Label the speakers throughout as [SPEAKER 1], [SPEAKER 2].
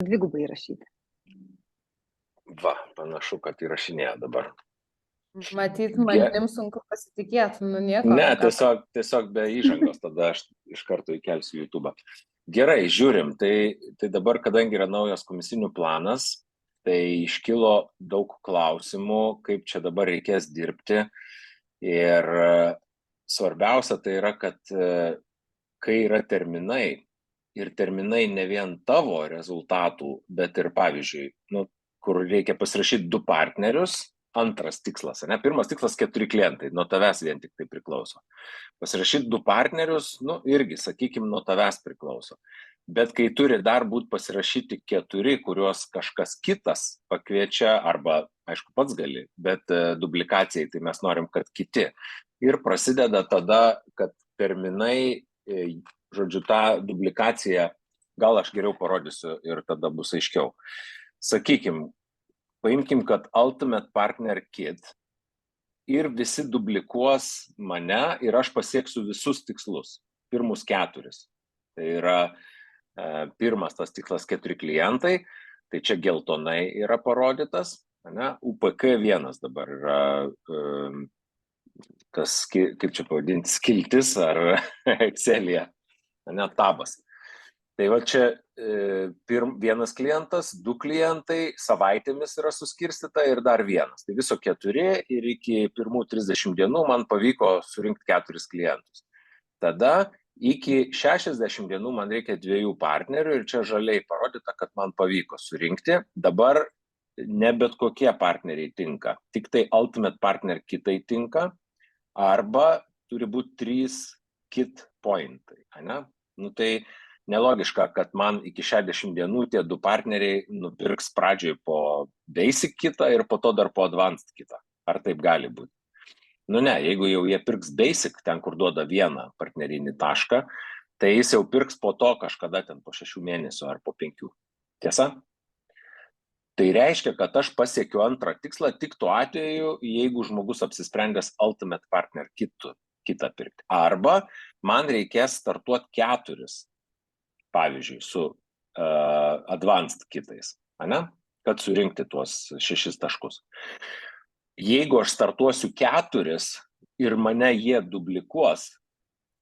[SPEAKER 1] dvigubai įrašyti.
[SPEAKER 2] Va, panašu, kad įrašinėja dabar.
[SPEAKER 3] Matyt, manim sunku pasitikėti, nu nieko.
[SPEAKER 2] Ne, tiesiog be įžangos, tada aš iš karto įkelsiu YouTube. Gerai, žiūrim, tai dabar, kadangi yra naujas komisinių planas, tai iškilo daug klausimų, kaip čia dabar reikės dirbti. Ir svarbiausia tai yra, kad kai yra terminai, ir terminai ne vien tavo rezultatų, bet ir pavyzdžiui, kur reikia pasirašyti 2 partnerius, antras tikslas, ne? Pirmas tikslas 4 klientai, nuo tavęs vien tik tai priklauso. Pasirašyti 2 partnerius, irgi, sakykime, nuo tavęs priklauso. Bet kai turi dar būti pasirašyti 4, kuriuos kažkas kitas pakviečia, arba, aišku, pats gali, bet duplikacijai, tai mes norim, kad kiti. Ir prasideda tada, kad terminai, žodžiu, tą duplikaciją, gal aš geriau parodysiu ir tada bus aiškiau. Sakykim, paimkim, kad Ultimate Partner Kit ir visi duplikuos mane ir aš pasieksiu visus tikslus, pirmus 4. Tai yra pirmas tas tikslas 4 klientai, tai čia geltonai yra parodytas, ne? UPK1 dabar yra tas, kaip čia pavadinti, skiltis ar Excel'e, ne, tabas. Tai va čia 1 klientas, 2 klientai, savaitėmis yra suskirstyta ir dar 1. Tai viso 4 ir iki pirmų 30 dienų man pavyko surinkti 4 klientus. Tada iki 60 dienų man reikia 2 partnerių ir čia žaliai parodyta, kad man pavyko surinkti. Dabar ne bet kokie partneriai tinka, tik tai Ultimate Partner Kitai tinka, arba turi būti 3 kit pointai, ne? Tai nelogiška, kad man iki 60 dienų tie 2 partneriai nupirks pradžioj po Basic kitą ir po to dar po Advanced kitą. Ar taip gali būti? Ne, jeigu jau jie pirks Basic, ten kur duoda 1 partnerinį tašką, tai jis jau pirks po to kažkada ten po 6 mėnesių ar po 5. Tiesa? Tai reiškia, kad aš pasiekiu antrą tikslą tik tuo atveju, jeigu žmogus apsisprendęs Ultimate Partner kitą pirkti. Arba man reikės startuoti 4, pavyzdžiui, su Advanced kitais, ne? Kad surinkti tuos 6 taškus. Jeigu aš startuosiu 4 ir mane jie duplikuos,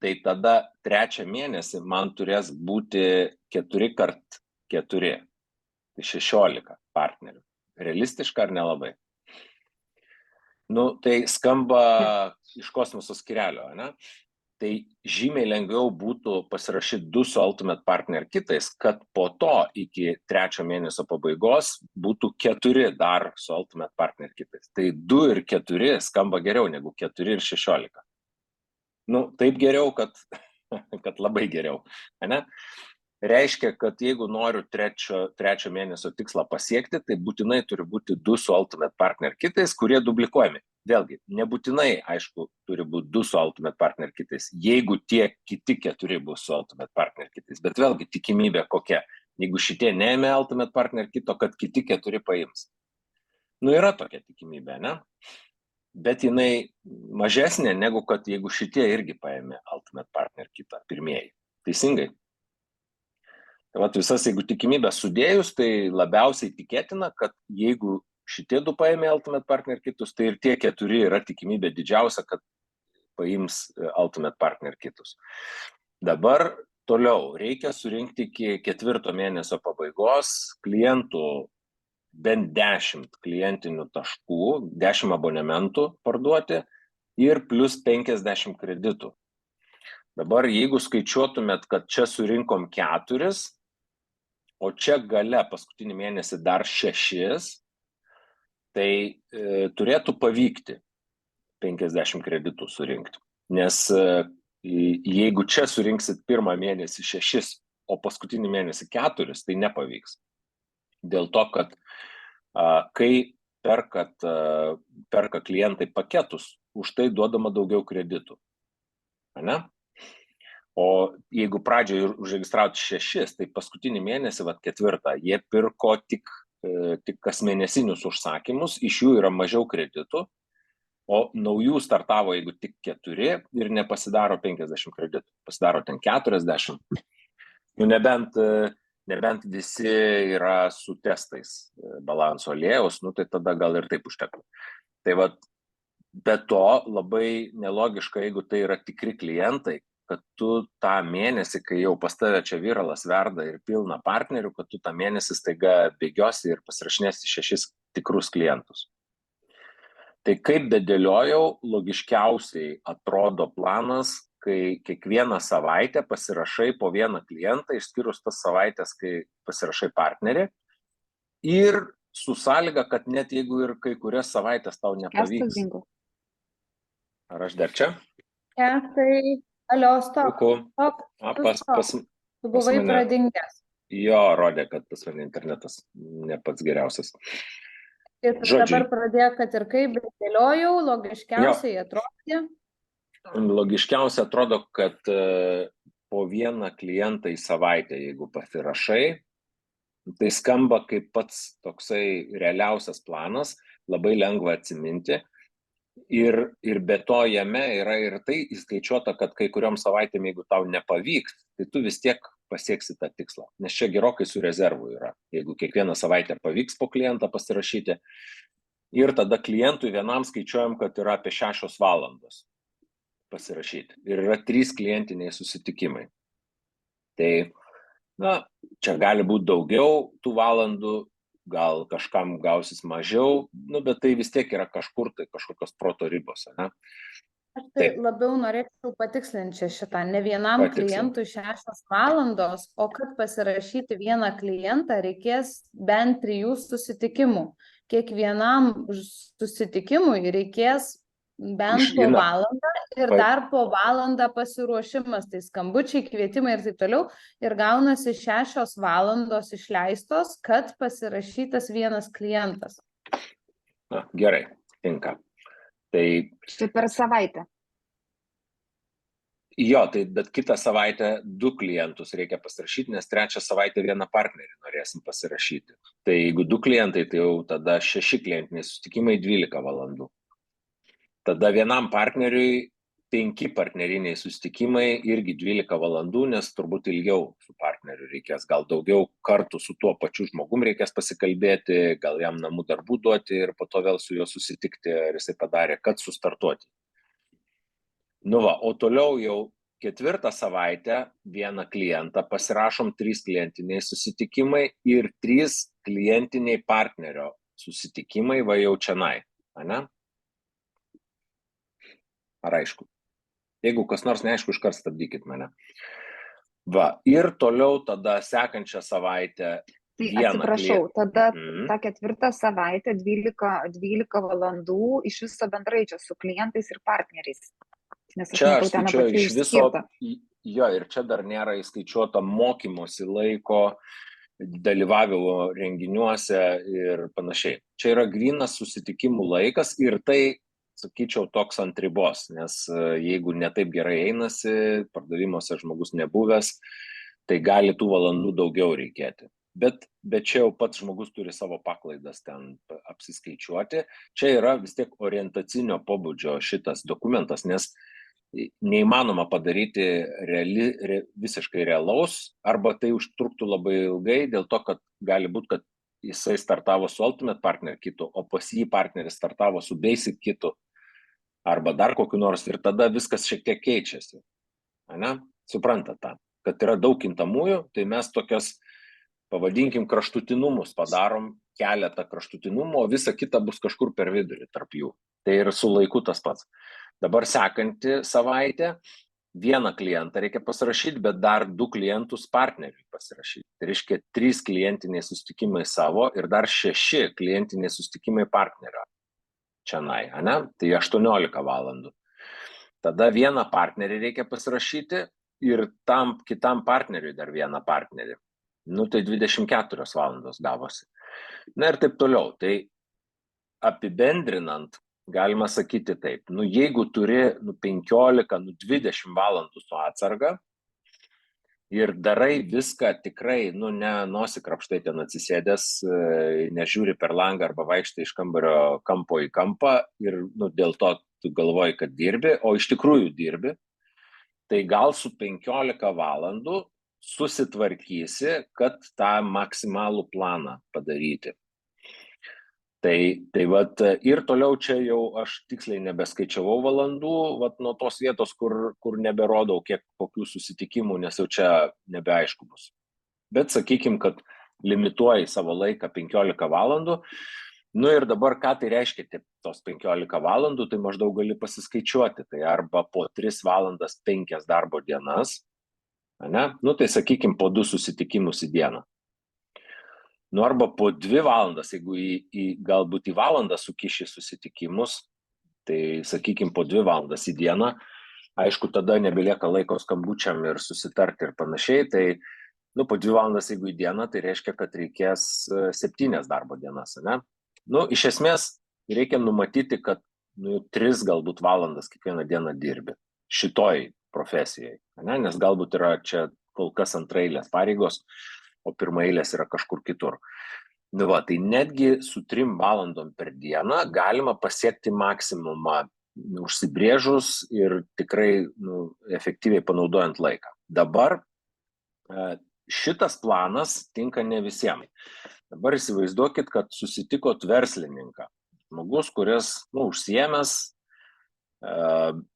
[SPEAKER 2] tai tada 3 mėnesį man turės būti 4 kart 4, tai 16 partnerių. Realistiška ar nelabai? Tai skamba iš kosmoso skyrelio, ne? Tai žymiai lengviau būtų pasirašyti 2 su Ultimate Partner kitais, kad po to iki 3 mėnesio pabaigos būtų 4 dar su Ultimate Partner kitais. Tai 2 ir 4 skamba geriau negu 4 ir 16. Taip geriau, kad labai geriau, ne? Reiškia, kad jeigu noriu 3 mėnesio tikslą pasiekti, tai būtinai turi būti 2 su Ultimate Partner kitais, kurie duplikuojami. Vėlgi, nebūtinai, aišku, turi būti 2 su Ultimate Partner kitais, jeigu tie kiti 4 bus su Ultimate Partner kitais. Bet vėlgi, tikimybė kokia? Jeigu šitie neėmė Ultimate Partner kito, kad kiti 4 paims. Yra tokia tikimybė, ne? Bet jinai mažesnė negu kad jeigu šitie irgi paėmė Ultimate Partner kitą pirmieji. Teisingai? Tai visas, jeigu tikimybės sudėjus, tai labiausiai tikėtina, kad jeigu šitie 2 paėmė Ultimate Partner kitus, tai ir tie 4 yra tikimybė didžiausia, kad paims Ultimate Partner kitus. Dabar toliau reikia surinkti iki 4 mėnesio pabaigos klientų bent 10 klientinių taškų, 10 abonementų parduoti ir plus 50 kreditų. Dabar jeigu skaičiuotumėt, kad čia surinkom 4, o čia gale paskutinį mėnesį dar 6, tai turėtų pavykti 50 kreditų surinkti. Nes jeigu čia surinksit pirmą mėnesį 6, o paskutinį mėnesį 4, tai nepavyks. Dėl to, kad kai perka klientai paketus, už tai duodama daugiau kreditų. Ne? O jeigu pradžioje užregistrauti 6, tai paskutinį mėnesį, 4, jie pirko tik kasmėnesinius užsakymus, iš jų yra mažiau kreditų, o naujų startavo, jeigu tik 4 ir nepasidaro 50 kreditų, pasidaro ten 40. Nebent nebent visi yra su testais balanso aliejaus, nu tai tada gal ir taip užtektų. Tai vat, be to labai nelogiška, jeigu tai yra tikri klientai, kad tu tą mėnesį, kai jau pas tave čia viralas verda ir pilna partnerių, kad tu tą mėnesį staiga bėgiosi ir pasirašinėsi 6 tikrus klientus. Tai kaip bedėliojau, logiškiausiai atrodo planas, kai kiekvieną savaitę pasirašai po vieną klientą, išskyrus tas savaitės, kai pasirašai partnerį, ir su sąlyga, kad net jeigu ir kai kurias savaitės tau nepavyks. Ar aš dar čia?
[SPEAKER 3] Tai, alio, stop. Tu buvai pradingęs.
[SPEAKER 2] Jo, rodė, kad pas mane internetas ne pats geriausias.
[SPEAKER 3] Ir dabar pradėjo, kad ir kaip dėliojau, logiškiausiai atrodė.
[SPEAKER 2] Logiškiausia atrodo, kad po vieną klientą į savaitę, jeigu pasirašai, tai skamba kaip pats toksai realiausias planas, labai lengva atsiminti. Ir be to jame yra ir tai įskaičiuota, kad kai kuriom savaitėm, jeigu tau nepavyks, tai tu vis tiek pasieksi tą tikslą. Nes čia gerokai su rezervu yra. Jeigu kiekvieną savaitę pavyks po klientą pasirašyti, ir tada klientui vienam skaičiuojam, kad yra apie 6 valandos pasirašyti. Ir yra 3 klientiniai susitikimai. Tai, čia gali būti daugiau tų valandų, gal kažkam gausis mažiau, bet tai vis tiek yra kažkur, tai kažkokios proto ribos, ne?
[SPEAKER 3] Aš tai labiau norėčiau patikslinti šitą, ne vienam klientui 6 valandos, o kad pasirašyti vieną klientą reikės bent 3 susitikimų. Kiekvienam susitikimui reikės bent po valandą ir dar po valandą pasiruošimas, tai skambučiai, kvietimai ir taip toliau, ir gaunasi 6 valandos išleistos, kad pasirašytas vienas klientas.
[SPEAKER 2] Gerai, tinka. Tai
[SPEAKER 1] čia per savaitę.
[SPEAKER 2] Jo, tai bet kitą savaitę 2 klientus reikia pasirašyti, nes 3 savaitę vieną partnerį norėsim pasirašyti. Tai jeigu 2 klientai, tai jau tada 6 klientiniai susitikimai 12 valandų. Tada vienam partneriui 5 partneriniai susitikimai irgi 12 valandų, nes turbūt ilgiau su partneriu reikės, gal daugiau kartų su tuo pačiu žmogum reikės pasikalbėti, gal jam namų darbų duoti ir po to vėl su juo susitikti, ar jisai padarė, kad sustartuoti. O toliau jau 4 savaitę vieną klientą pasirašom 3 klientiniai susitikimai ir 3 klientiniai partnerio susitikimai va jau čianai, ane? Ar aišku? Jeigu kas nors neaišku, iškart stabdykit mane. Ir toliau tada sekančią savaitę
[SPEAKER 1] atsiprašau, tada tą 4 savaitę 12 valandų iš viso bendrai čia su klientais ir partneriais.
[SPEAKER 2] Čia aš skaičiuoju iš viso, jo, ir čia dar nėra įskaičiuota mokymosi laiko, dalyvavimo renginiuose ir panašiai. Čia yra grynas susitikimų laikas ir tai, sakyčiau, toks ant ribos, nes jeigu netaip gerai einasi, pardavimuose žmogus nebuvęs, tai gali tų valandų daugiau reikėti. Bet čia jau pats žmogus turi savo paklaidas ten apsiskaičiuoti. Čia yra vis tiek orientacinio pobūdžio šitas dokumentas, nes neįmanoma padaryti visiškai realaus, arba tai užtruktų labai ilgai, dėl to, kad gali būti, kad jisai startavo su Ultimate Partner kitu, o pas jį partneris startavo su Basic kitu, arba dar kokiu nors, ir tada viskas šiek tiek keičiasi. Ane? Suprantat tą, kad yra daug kintamųjų, tai mes tokias, pavadinkim, kraštutinumus padarom, keletą kraštutinumų, o visa kita bus kažkur per vidurį tarp jų. Tai ir su laiku tas pats. Dabar sekanti savaitė, vieną klientą reikia pasirašyti, bet dar 2 klientus partneriui pasirašyti. Tai reiškia 3 klientiniai susitikimai savo ir dar 6 klientiniai susitikimai partnerio čianai, ane? Tai 18 valandų. Tada vieną partnerį reikia pasirašyti ir tam kitam partneriui dar vieną partnerį. Tai 24 valandos gavosi. Ir taip toliau. Tai apibendrinant, galima sakyti taip, jeigu turi 15, 20 valandų su atsarga ir darai viską tikrai, ne nosį krapštai ten atsisėdęs, nežiūri per langą arba vaikštai iš kambario kampo į kampą ir dėl to tu galvoji, kad dirbi, o iš tikrųjų dirbi, tai gal su 15 valandų susitvarkysi, kad tą maksimalų planą padaryti. Tai vat, ir toliau čia jau aš tiksliai nebeskaičiavau valandų, vat nuo tos vietos, kur neberodau kokių susitikimų, nes jau čia nebeaišku bus. Bet sakykim, kad limituoji savo laiką 15 valandų, nu ir dabar ką tai reiškia tos 15 valandų, tai maždaug gali pasiskaičiuoti, tai arba po 3 valandas 5 darbo dienas, ne? Nu tai sakykim po 2 susitikimus į dieną. Nu arba po 2 valandas, jeigu galbūt į valandą sukiši susitikimus, tai sakykim po 2 valandas į dieną, aišku, tada nebelieka laiko skambučiam ir susitarti ir panašiai, tai nu, po 2 valandas jeigu į dieną, tai reiškia, kad reikės 7 darbo dienas, ne? Nu, iš esmės reikia numatyti, kad 3 galbūt valandas kiekvieną dieną dirbi šitoj profesijai, ne? Nes galbūt yra čia kol kas antraeilės pareigos, o pirmaeilės yra kažkur kitur. Nu va, tai netgi su 3 valandom per dieną galima pasiekti maksimumą užsibrėžus ir tikrai efektyviai panaudojant laiką. Dabar šitas planas tinka ne visiems. Dabar įsivaizduokit, kad susitikot verslininką. Žmogus, kuris užsiėmęs,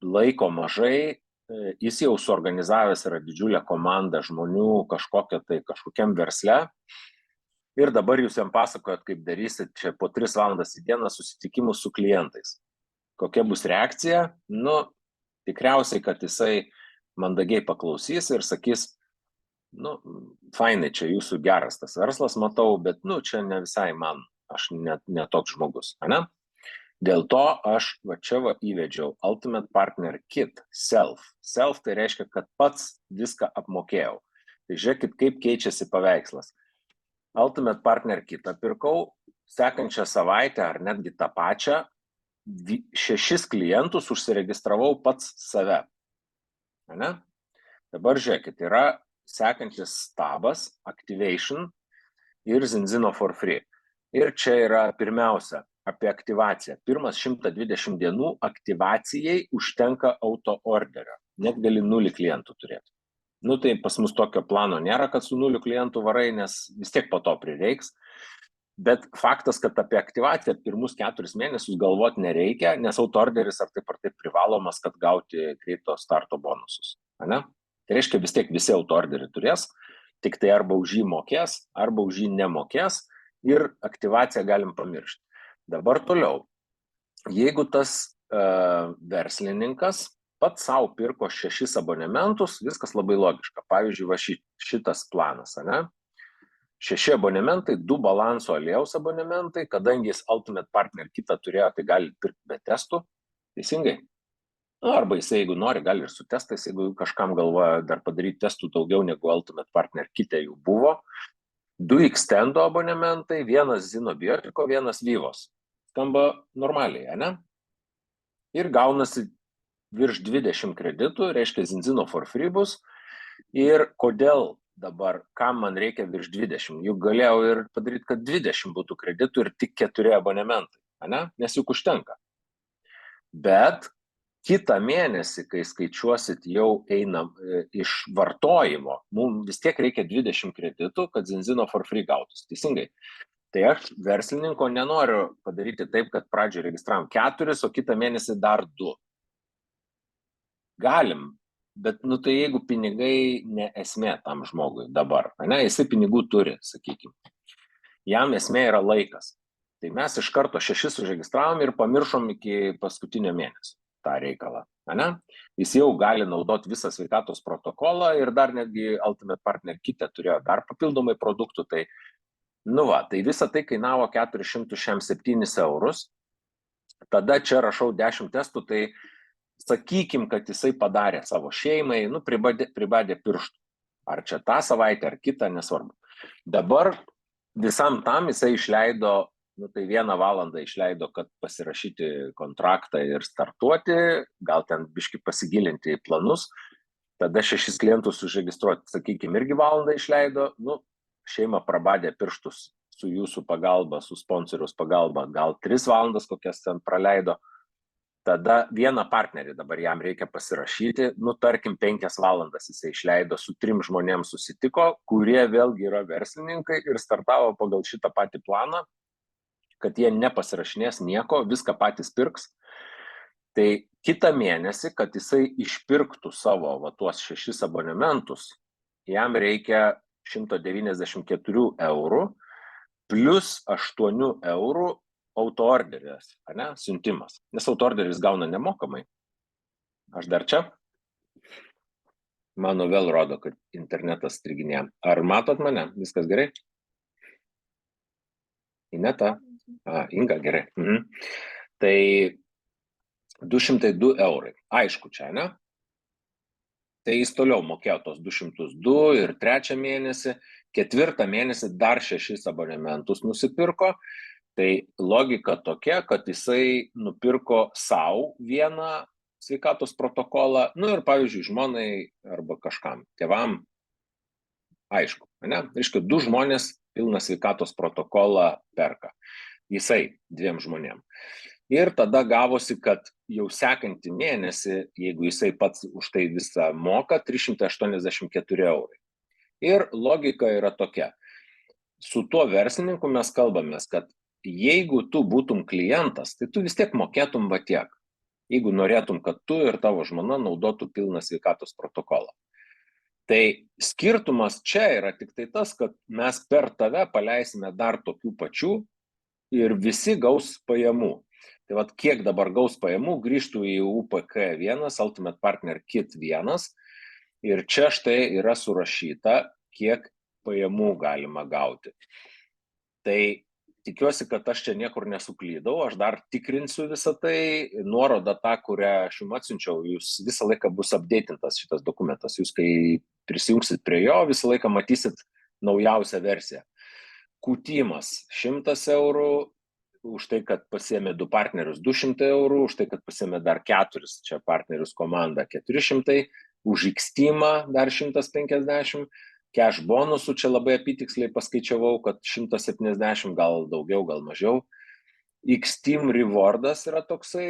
[SPEAKER 2] laiko mažai, jis jau suorganizavęs yra didžiulę komandą žmonių kažkokiam versle ir dabar jūs jam pasakojat, kaip darysit čia po 3 valandas į dieną susitikimus su klientais. Kokia bus reakcija? Nu, tikriausiai, kad jisai mandagiai paklausys ir sakys, nu, fainai, čia jūsų geras tas verslas matau, bet čia ne visai man, aš ne toks žmogus, ne? Dėl to aš čia įvedžiau Ultimate Partner Kit, Self. Self tai reiškia, kad pats viską apmokėjau. Tai žiūrėkit, kaip keičiasi paveikslas. Ultimate Partner Kitą pirkau, sekančią savaitę ar netgi tą pačią, 6 klientus užsiregistravau pats save. Ne? Dabar žiūrėkit, yra sekantis tabas, Activation ir Zinzino for Free. Ir čia yra pirmiausia apie aktyvaciją. Pirmas 120 dienų aktyvacijai užtenka auto orderio. Net gali 0 klientų turėti. Nu tai pas mus tokio plano nėra, kad su 0 klientų varai, nes vis tiek po to prireiks. Bet faktas, kad apie aktyvaciją pirmus 4 mėnesius galvoti nereikia, nes auto orderis ar taip privalomas, kad gauti greito starto bonusus. Ne? Tai reiškia vis tiek visi auto orderį turės, tik tai arba už jį mokės, arba už jį nemokės ir aktyvaciją galim pamiršti. Dabar toliau, jeigu tas verslininkas pats savo pirko 6 abonementus, viskas labai logiška. Pavyzdžiui, va šitas planas, ne? 6 abonementai, 2 balanso aliejaus abonementai, kadangi jis Ultimate Partner Kitą turėjo, tai gali pirkti be testų, teisingai. Arba jis, jeigu nori, gali ir su testais, jeigu kažkam galvoja dar padaryti testų daugiau negu Ultimate Partner Kitą jų buvo. 2 Extendo abonementai, 1 Zinobiotiko, 1 Vivos. Skamba normaliai, ne? Ir gaunasi virš 20 kreditų, reiškia Zinzino for Free bus. Ir kodėl dabar, kam man reikia virš 20? Juk galėjau ir padaryti, kad 20 būtų kreditų ir tik 4 abonementai, ne? Nes juk užtenka. Bet kitą mėnesį, kai skaičiuosit jau einam iš vartojimo, mums vis tiek reikia 20 kreditų, kad Zinzino for Free gautųsi, teisingai. Tai aš verslininko nenoriu padaryti taip, kad pradžioje registravom 4, o kitą mėnesį dar 2. Galim, bet tai jeigu pinigai ne esmė tam žmogui dabar, ne, jisai pinigų turi, sakykime. Jam esmė yra laikas. Tai mes iš karto 6 užregistravom ir pamiršom iki paskutinio mėnesio tą reikalą. Ne? Jis jau gali naudoti visą sveikatos protokolą ir dar netgi Ultimate Partner Kitą turėjo dar papildomai produktų, tai visa tai kainavo 467 eurus. Tada čia rašau 10 testų, tai sakykim, kad jisai padarė savo šeimai, pribadė pirštų. Ar čia tą savaitę, ar kitą, nesvarbu. Dabar visam tam jisai išleido, tai 1 valandą išleido, kad pasirašyti kontraktą ir startuoti, gal ten biški pasigilinti į planus. Tada 6 klientus užregistruoti, sakykim, irgi valandą išleido. Šeima prabadė pirštus su jūsų pagalba, su sponsoriaus pagalba, gal 3 valandas kokias ten praleido. tada vieną partnerį dabar jam reikia pasirašyti, tarkim 5 valandas jisai išleido su 3 žmonėms susitiko, kurie vėlgi yra verslininkai ir startavo pagal šitą patį planą, kad jie nepasirašinės nieko, viską patys pirks. Tai kitą mėnesį, kad jisai išpirktų savo tuos 6 abonementus, jam reikia 194 eurų plus 8 eurų autoorderis, siuntimas. Nes autoorderis gauna nemokamai. Aš dar čia? Mano vėl rodo, kad internetas striginė. Ar matot mane? Viskas gerai? Ineta? Inga, gerai. Tai 202 eurai. Aišku čia, ne? Tai jis toliau mokėjo tos 202 ir 3 mėnesį, 4 mėnesį dar 6 abonementus nusipirko. Tai logika tokia, kad jisai nupirko savo vieną sveikatos protokolą, ir pavyzdžiui, žmonai arba kažkam, tėvam, aišku, ne? Reiškia, 2 žmonės pilną sveikatos protokolą perka. Jisai 2 žmonėm. Ir tada gavosi, kad jau sekantį mėnesį, jeigu jisai pats už tai visą moka, 384 eurai. Ir logika yra tokia. Su tuo verslininku mes kalbamės, kad jeigu tu būtum klientas, tai tu vis tiek mokėtum tiek. Jeigu norėtum, kad tu ir tavo žmona naudotų pilną sveikatos protokolą. Tai skirtumas čia yra tik tai tas, kad mes per tave paleisime dar tokių pačių ir visi gaus pajamų. Tai kiek dabar gaus pajamų, grįžtų į UPK1, Ultimate Partner Kit 1 ir čia štai yra surašyta, kiek pajamų galima gauti. Tai tikiuosi, kad aš čia niekur nesuklydau, aš dar tikrinsiu visą tai, nuorodą tą, kurią aš jums atsiunčiau, jūs visą laiką bus updatintas šitas dokumentas, jūs kai prisijungsit prie jo, visą laiką matysit naujausią versiją. Kūtimas 100 eurų, už tai, kad pasiėmė 2 partnerius 200 eurų, už tai, kad pasiėmė dar 4, čia partnerius komanda 400, už Xteamą dar 150, cash bonusų čia labai apytiksliai paskaičiavau, kad 170, gal daugiau, gal mažiau. Xteam rewardas yra toksai,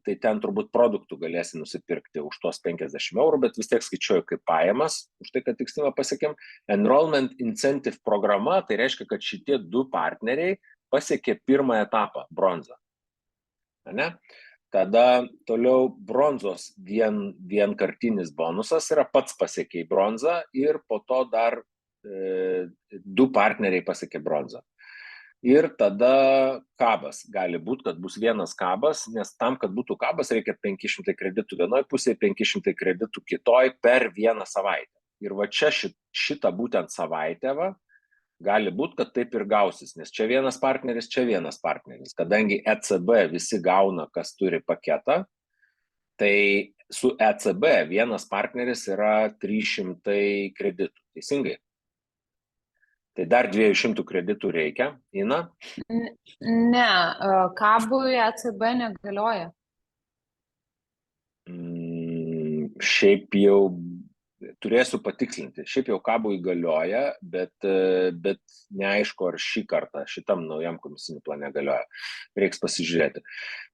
[SPEAKER 2] tai ten turbūt produktų galėsi nusipirkti už tuos 50 eurų, bet vis tiek skaičiuoju kaip pajamas, už tai, kad Xteamą pasiekėm. Enrollment incentive programa, tai reiškia, kad šitie 2 partneriai pasiekė pirmą etapą, bronzą. Ne? Tada toliau bronzos vienkartinis bonusas yra pats pasiekė į bronzą ir po to dar 2 partneriai pasiekė bronzą. Ir tada kabas. Gali būti, kad bus vienas kabas, nes tam, kad būtų kabas, reikia 500 kreditų vienoje pusėje, 500 kreditų kitoje per vieną savaitę. Ir čia šitą būtent savaitę gali būti, kad taip ir gausis, nes čia vienas partneris. Kadangi ECB visi gauna, kas turi paketą, tai su ECB vienas partneris yra 300 kreditų. Teisingai? Tai dar 200 kreditų reikia. Ina?
[SPEAKER 3] Ne, kabui ECB negalioja.
[SPEAKER 2] Šiaip jau turėsiu patikslinti. Šiaip jau kabui galioja, bet neaišku, ar šį kartą šitam naujam komisinių plane galioja. Reiks pasižiūrėti.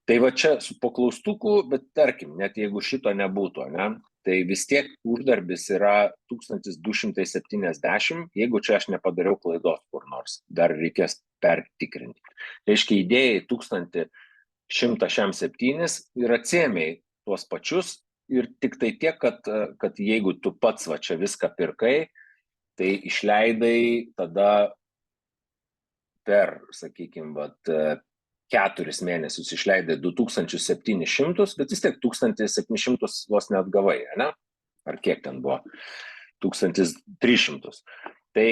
[SPEAKER 2] Tai čia su paklaustuku, bet tarkim, net jeigu šito nebūtų, ne, tai vis tiek uždarbis yra 1270, jeigu čia aš nepadariau klaidos kur nors, dar reikės pertikrinti. Reiškia, idėjai 1107 ir atsiėmei tuos pačius ir tik tai tiek, kad jeigu tu pats čia viską pirkai, tai išleidai tada per, sakykime, 4 mėnesius išleidai 2700, bet vis tiek 1700 vos net gavai, ne? Ar kiek ten buvo? 1300. Tai,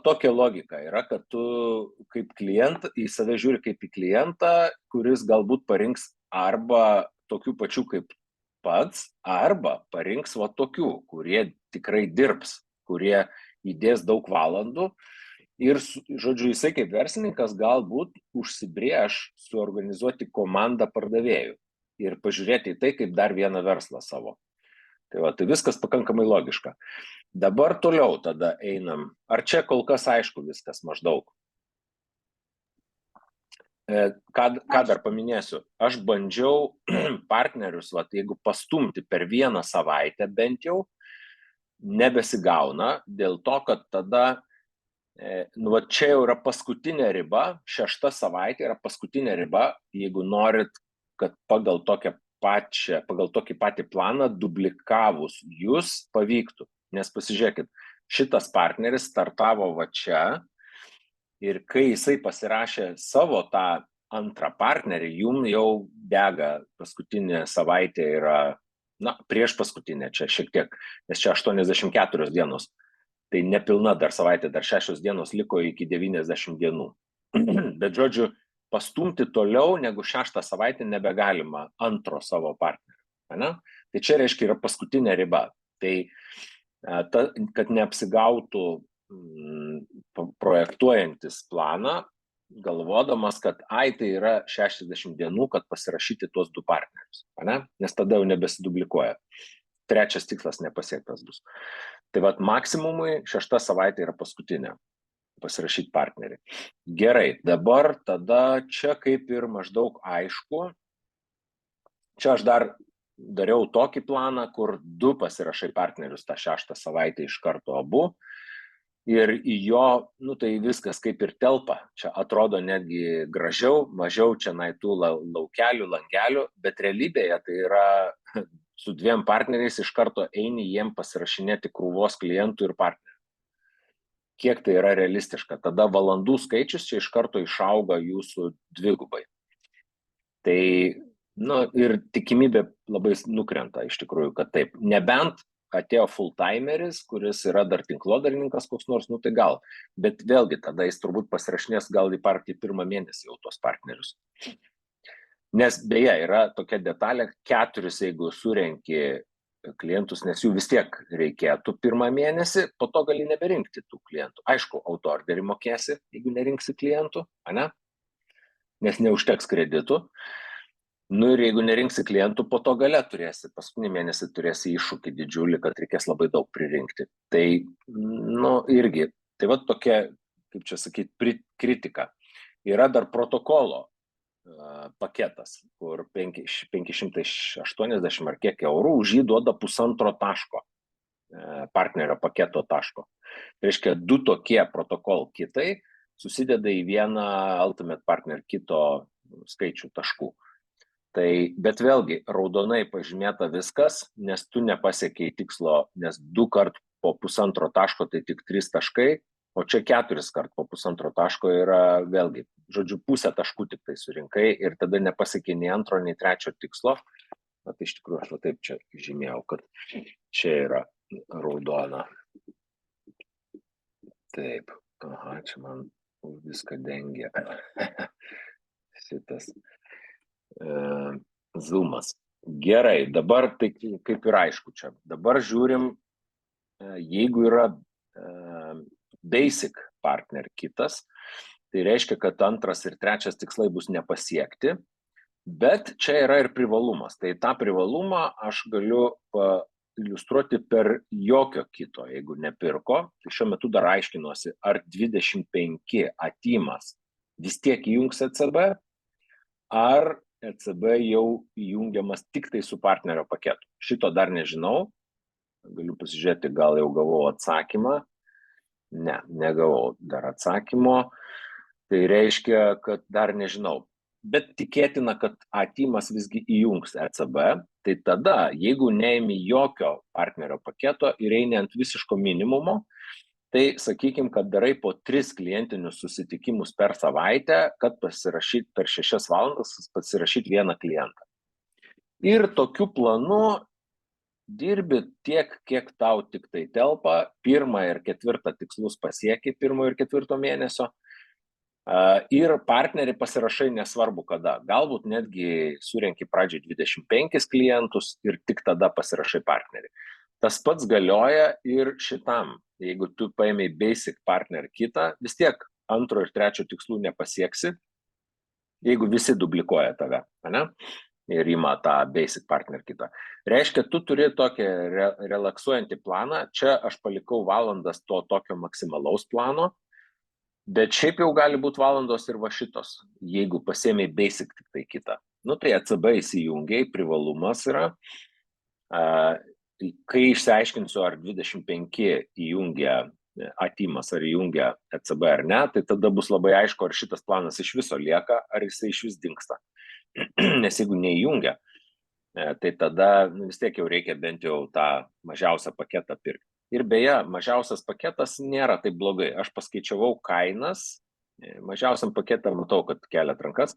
[SPEAKER 2] tokia logika yra, kad tu kaip klientą, į save žiūri kaip į klientą, kuris galbūt parinks arba tokių pačių kaip pats, arba parinks tokių, kurie tikrai dirbs, kurie įdės daug valandų. Ir, žodžiu, jisai kaip verslininkas galbūt užsibrėž suorganizuoti komandą pardavėjų ir pažiūrėti į tai kaip dar vieną verslą savo. Tai viskas pakankamai logiška. Dabar toliau tada einam. Ar čia kol kas aišku viskas maždaug? ką dar paminėsiu, aš bandžiau partnerius, jeigu pastumti per vieną savaitę bent jau, nebesigauna, dėl to, kad tada, čia jau yra paskutinė riba, 6 savaitė yra paskutinė riba, jeigu norit, kad pagal tokį patį planą duplikavus jūs pavyktų. Nes pasižiūrėkit, šitas partneris startavo va čia ir kai jisai pasirašė savo tą antrą partnerį, jum jau dega paskutinė savaitė yra, prieš paskutinė čia šiek tiek, nes čia 84 dienos. Tai nepilna dar savaitė, dar 6 dienos liko iki 90 dienų. Bet žodžiu, pastumti toliau negu 6 savaitę nebegalima antro savo partnerio. Tai čia reiškia yra paskutinė riba. Tai kad neapsigautų projektuojantis planą, galvodamas, kad tai yra 60 dienų, kad pasirašyti tuos 2 partnerius. Nes tada jau nebesidublikuoja. 3 tikslas nepasiektas bus. Tai maksimumui 6 savaitė yra paskutinė pasirašyti partnerį. Gerai, dabar tada čia kaip ir maždaug aišku. Čia aš dar dariau tokį planą, kur 2 pasirašai partnerius tą 6 savaitę iš karto abu. Ir į jo, tai viskas kaip ir telpa. Čia atrodo netgi gražiau, mažiau čia tų laukelių, langelių, bet realybėje tai yra su 2 partneriais iš karto eini jiem pasirašinėti krūvos klientų ir partnerių. Kiek tai yra realistiška. Tada valandų skaičius čia iš karto išauga jūsų 2. Tai, ir tikimybė labai nukrenta iš tikrųjų, kad taip. Nebent atėjo full-timeris, kuris yra dar tinklodarininkas koks nors, tai gal. Bet vėlgi, tada jis turbūt pasirašinės gal į partį 1 mėnesį jau tos partnerius. Nes beje, yra tokia detalė, 4 jeigu surenki klientus, nes jų vis tiek reikėtų 1 mėnesį, po to gali neberinkti tų klientų. Aišku, autoorderį mokėsi, jeigu nerinksi klientų, nes neužteks kreditų. Ir jeigu nerinksi klientų, po to gale turėsi, paskutinį mėnesį turėsi iššūkį didžiulį, kad reikės labai daug pririnkti. Tai, irgi, tai tokia, kaip čia sakyti, kritika. Yra dar protokolo paketas, kur 580 ar kiek eurų už jį duoda 1,5 taško, partnerio paketo taško. Tai reiškia, 2 tokie protokol kitai susideda į vieną Ultimate Partner kito skaičių taškų. Tai, bet vėlgi, raudonai pažymėta viskas, nes tu nepasiekiai tikslo, nes 2 kart po 1,5 taško tai tik 3 taškai, o čia 4 kart po 1,5 taško yra vėlgi, žodžiu, 0,5 taškų tik tai surinkai ir tada nepasiekiai nei 2, nei 3 tikslo. Tai iš tikrųjų aš taip čia žymėjau, kad čia yra raudona. Taip, čia man viską dengia. Šitas zoomas. Gerai, dabar tai kaip ir aišku čia. Dabar žiūrim, jeigu yra basic partner kitas, tai reiškia, kad 2 ir 3 tikslai bus nepasiekti, bet čia yra ir privalumas. Tai tą privalumą aš galiu iliustruoti per jokio kito, jeigu nepirko. Tai šiuo metu dar aiškinuosi, ar 25 atimas vis tiek įjungs ECB, ar ECB jau įjungiamas tik tai su partnerio paketu. Šito dar nežinau, galiu pasižiūrėti, gal jau gavau atsakymą. Ne, negavau dar atsakymo, tai reiškia, kad dar nežinau. Bet tikėtina, kad atimas visgi įjungs ECB, tai tada, jeigu neimi jokio partnerio paketo ir eini ant visiško minimumo, tai sakykim, kad darai po 3 klientinius susitikimus per savaitę, kad pasirašyti per 6 valandas, pasirašyti 1 klientą. Ir tokiu planu dirbi tiek, kiek tau tik tai telpa, 1 ir 4 tikslus pasieki 1 ir 4 mėnesio. Ir partnerį pasirašai nesvarbu kada. Galbūt netgi surenki pradžiai 25 klientus ir tik tada pasirašai partnerį. Tas pats galioja ir šitam. Jeigu tu paėmei basic partner kitą, vis tiek 2 ir 3 tikslų nepasieksi, jeigu visi dublikuoja tave, ne? Ir ima tą basic partner kitą. Reiškia, tu turi tokį relaksuojantį planą. Čia aš palikau valandas to tokio maksimalaus plano. Bet šiaip jau gali būti valandos ir va šitos, jeigu pasiėmė basic tik tai kitą. Nu tai ECB įsijungiai, privalumas yra. Kai išsiaiškinsiu, ar 25 įjungia atimas, ar įjungia ECB ar ne, tai tada bus labai aišku, ar šitas planas iš viso lieka, ar jisai iš vis dingsta. Nes jeigu neįjungia, tai tada vis tiek jau reikia bent jau tą mažiausią paketą pirkti. Ir beje, mažiausias paketas nėra taip blogai. Aš paskaičiavau kainas, mažiausiam paketą matau, kad keliat rankas,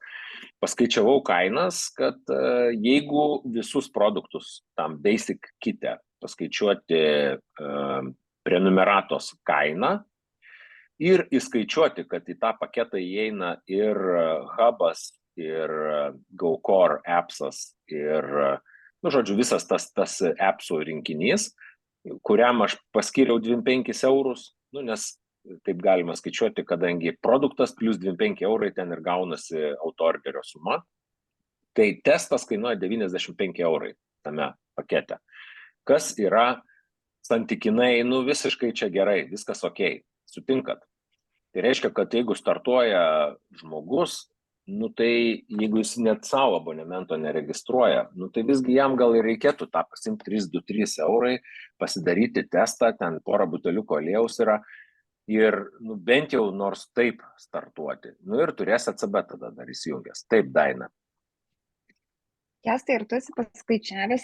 [SPEAKER 2] paskaičiavau kainas, kad jeigu visus produktus tam basic kite paskaičiuoti prenumeratos kainą ir įskaičiuoti, kad į tą paketą įeina ir Hubas, ir GoCore appsas, ir, nu, žodžiu, visas tas appsų rinkinys, kuriam aš paskiriau 25 eurus, nu, nes taip galima skaičiuoti, kadangi produktas plus 25 eurai ten ir gaunasi autoorderio suma, tai testas kainuoja 95 eurai tame pakete, kas yra santykinai, nu, visiškai čia gerai, viskas ok, sutinkat. Tai reiškia, kad jeigu startuoja žmogus, nu tai jeigu jis net savo abonemento neregistruoja, nu tai visgi jam gal ir reikėtų tą pasimti 323 eurai, pasidaryti testą, ten porą buteliukų aliejaus yra ir nu, bent jau nors taip startuoti. Nu ir turės ECB tada dar įsijungęs. Taip, Daina.
[SPEAKER 1] Kęstai, ar tu esi paskaičiavęs,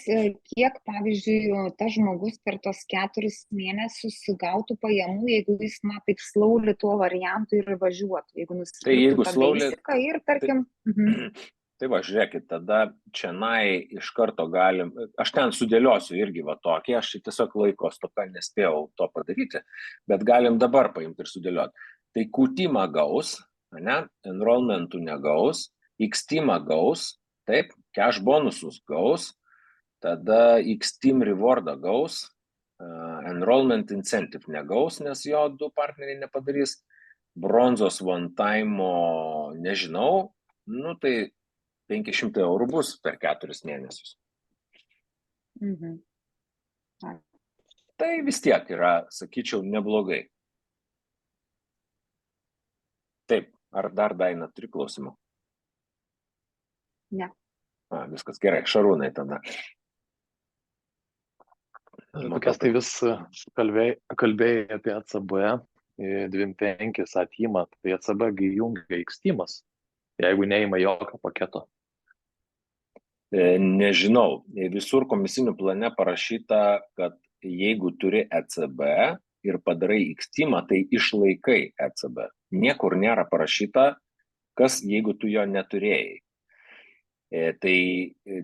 [SPEAKER 1] kiek, pavyzdžiui, tas žmogus per tos 4 mėnesius gautų pajamų, jeigu jis, na, taip slowly tuo variantu ir važiuotų, jeigu nusipirktų tą basiką ir, tarkim...
[SPEAKER 2] Tai va, žiūrėkit, tada čianai iš karto galim, aš ten sudėliosiu irgi va tokį, aš tiesiog laiko stoka nespėjau to padaryti, bet galim dabar paimti ir sudėlioti. Tai Q-teamą gaus, ne, enrollmentų negaus, X-teamą gaus, taip, cash bonusus gaus, tada X-team rewardą gaus, enrollment incentive negaus, nes jo 2 partneriai nepadarys, bronzos one time nežinau, nu tai 500 eurų bus per 4 mėnesius.
[SPEAKER 1] Mhm.
[SPEAKER 2] Tai vis tiek yra, sakyčiau, neblogai. Taip, ar dar Daina turi klausimų?
[SPEAKER 1] Ne.
[SPEAKER 2] Viskas gerai, Šarūnai tada.
[SPEAKER 4] Kokias tai vis kalbėjai apie ECB, 25 atimą, tai ECB įjungia X-teamas, jeigu neima jokio paketo.
[SPEAKER 2] Nežinau, visur komisinių plane parašyta, kad jeigu turi ECB ir padarai X-teamą, tai išlaikai ECB. Niekur nėra parašyta, kas jeigu tu jo neturėjai. Tai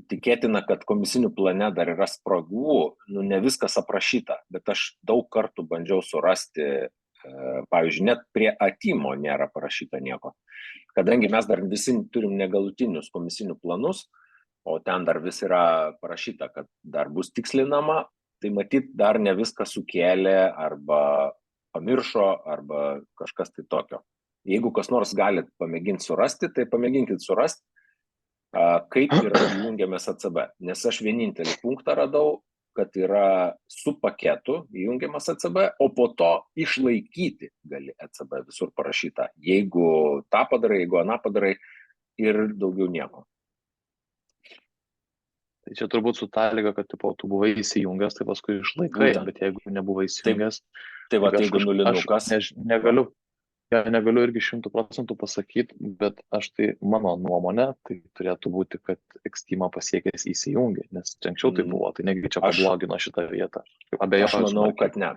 [SPEAKER 2] tikėtina, kad komisinių plane dar yra spragų, nu ne viskas aprašyta, bet aš daug kartų bandžiau surasti, pavyzdžiui, net prie atimo nėra parašyta nieko. Kadangi mes dar visi turim negalutinius komisinių planus, o ten dar vis yra parašyta, kad dar bus tikslinama, tai matyt dar ne viską sukėlė arba pamiršo arba kažkas tai tokio. Jeigu kas nors galit pamėginti surasti, tai pamėginkit surasti, kaip yra įjungiamas ECB. Nes aš vienintelį punktą radau, kad yra su paketu įjungiamas ECB, o po to išlaikyti gali ECB visur parašyta. Jeigu tą padarai, jeigu aną padarai ir daugiau nieko.
[SPEAKER 4] Tai čia turbūt su ta lyga, kad tipo, tu buvai įsijungęs, tai paskui išlaikai, bet jeigu nebuvai įsijungęs,
[SPEAKER 2] tai va, jeigu nulinukas.
[SPEAKER 4] Aš negaliu irgi 100% pasakyti, bet aš tai mano nuomonė, tai turėtų būti, kad X-teamą pasiekęs įsijungia, nes anksčiau tai buvo, tai negi čia pablogino šitą vietą.
[SPEAKER 2] Aš manau, kad ne.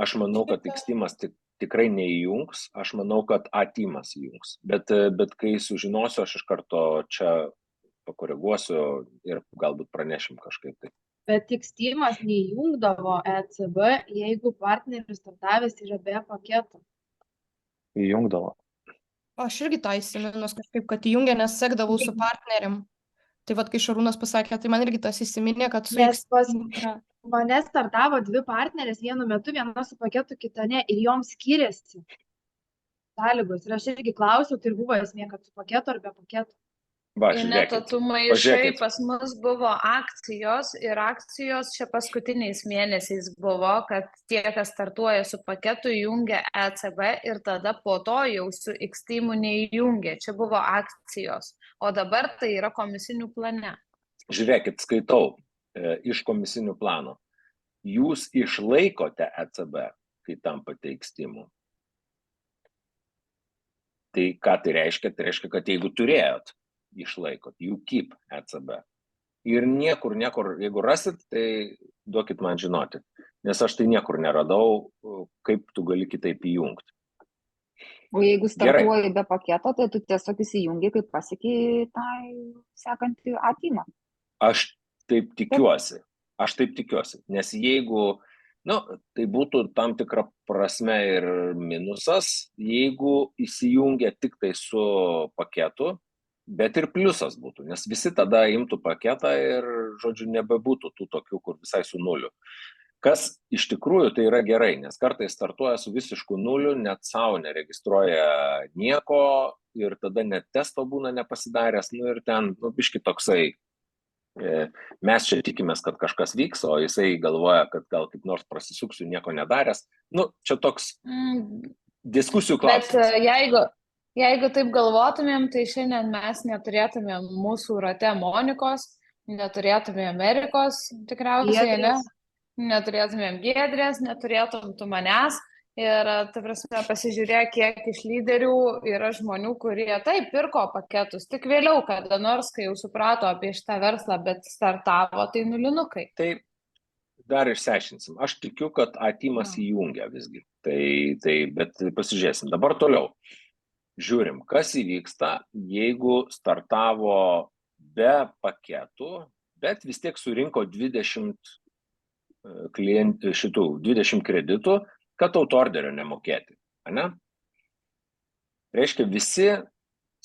[SPEAKER 2] Aš manau, kad X-teamas tikrai neįjungs, aš manau, kad A-teamas įjungs. Bet kai sužinosiu, aš iš karto čia pakoreguosiu ir galbūt pranešim kažkaip tai.
[SPEAKER 3] Bet X-teamas neįjungdavo ECB, jeigu partneris startavęs yra be paketo.
[SPEAKER 4] Įjungdavo.
[SPEAKER 5] Aš irgi tą įsiminus kažkaip, kad įjungia, nes sekdavau su partneriam. Tai vad, kai Šarūnas pasakė, tai man irgi tas įsiminė, kad su
[SPEAKER 3] Nes pas mane startavo 2 partnerės vienu metu, viena su paketu, kita ne, ir joms skiriasi sąlygos. Ir aš irgi klausiau, tai ir buvo esmė, kad su paketu ar be paketu.
[SPEAKER 2] Va,
[SPEAKER 3] Ineta, tu maišai, pas mus buvo akcijos ir akcijos čia paskutiniais mėnesiais buvo, kad tie, kas startuoja su paketu, jungia ECB ir tada po to jau su X-Teamu neįjungia. Čia buvo akcijos, o dabar tai yra komisinių plane.
[SPEAKER 2] Žiūrėkit, skaitau iš komisinių plano. Jūs išlaikote ECB, kai tampate X-Teamu. Tai ką tai reiškia? Tai reiškia, kad jeigu turėjot, išlaikot, you keep ECB. Ir niekur, jeigu rasit, tai duokit man žinoti. Nes aš tai niekur neradau, kaip tu gali kitaip įjungti.
[SPEAKER 1] O jeigu startuoji be paketo, tai tu tiesiog įsijungi, kaip pasiekiai tą sekantį atimą.
[SPEAKER 2] Aš taip tikiuosi. Nes jeigu, tai būtų tam tikra prasme ir minusas, jeigu įsijungia tik tai su paketu, bet ir pliusas būtų, nes visi tada imtų paketą ir, žodžiu, nebebūtų tų tokių, kur visai su nuliu. Kas iš tikrųjų tai yra gerai, nes kartais startuoja su visišku nuliu, net savo neregistruoja nieko ir tada net testo būna nepasidaręs, ir ten, biški toksai, mes čia tikimės, kad kažkas vyks, o jisai galvoja, kad gal kaip nors prasisuksiu nieko nedaręs. Čia toks diskusijų klausimas.
[SPEAKER 3] Bet jeigu taip galvotumėm, tai šiandien mes neturėtumėm mūsų rate Monikos, neturėtumėm Amerikos tikriausiai, neturėtumėm Giedrės, neturėtum tu manęs. Ir, ta prasme, pasižiūrėk, kiek iš lyderių yra žmonių, kurie taip pirko paketus, tik vėliau, kada nors, kai jau suprato apie šitą verslą, bet startavo, tai nulinukai.
[SPEAKER 2] Tai dar išsiaiškinsim. Aš tikiu, kad atimas įjungia visgi. Bet pasižiūrėsim. Dabar toliau. Žiūrim, kas įvyksta, jeigu startavo be paketų, bet vis tiek surinko 20 kreditų, kad autorderio nemokėti. Reiškia, visi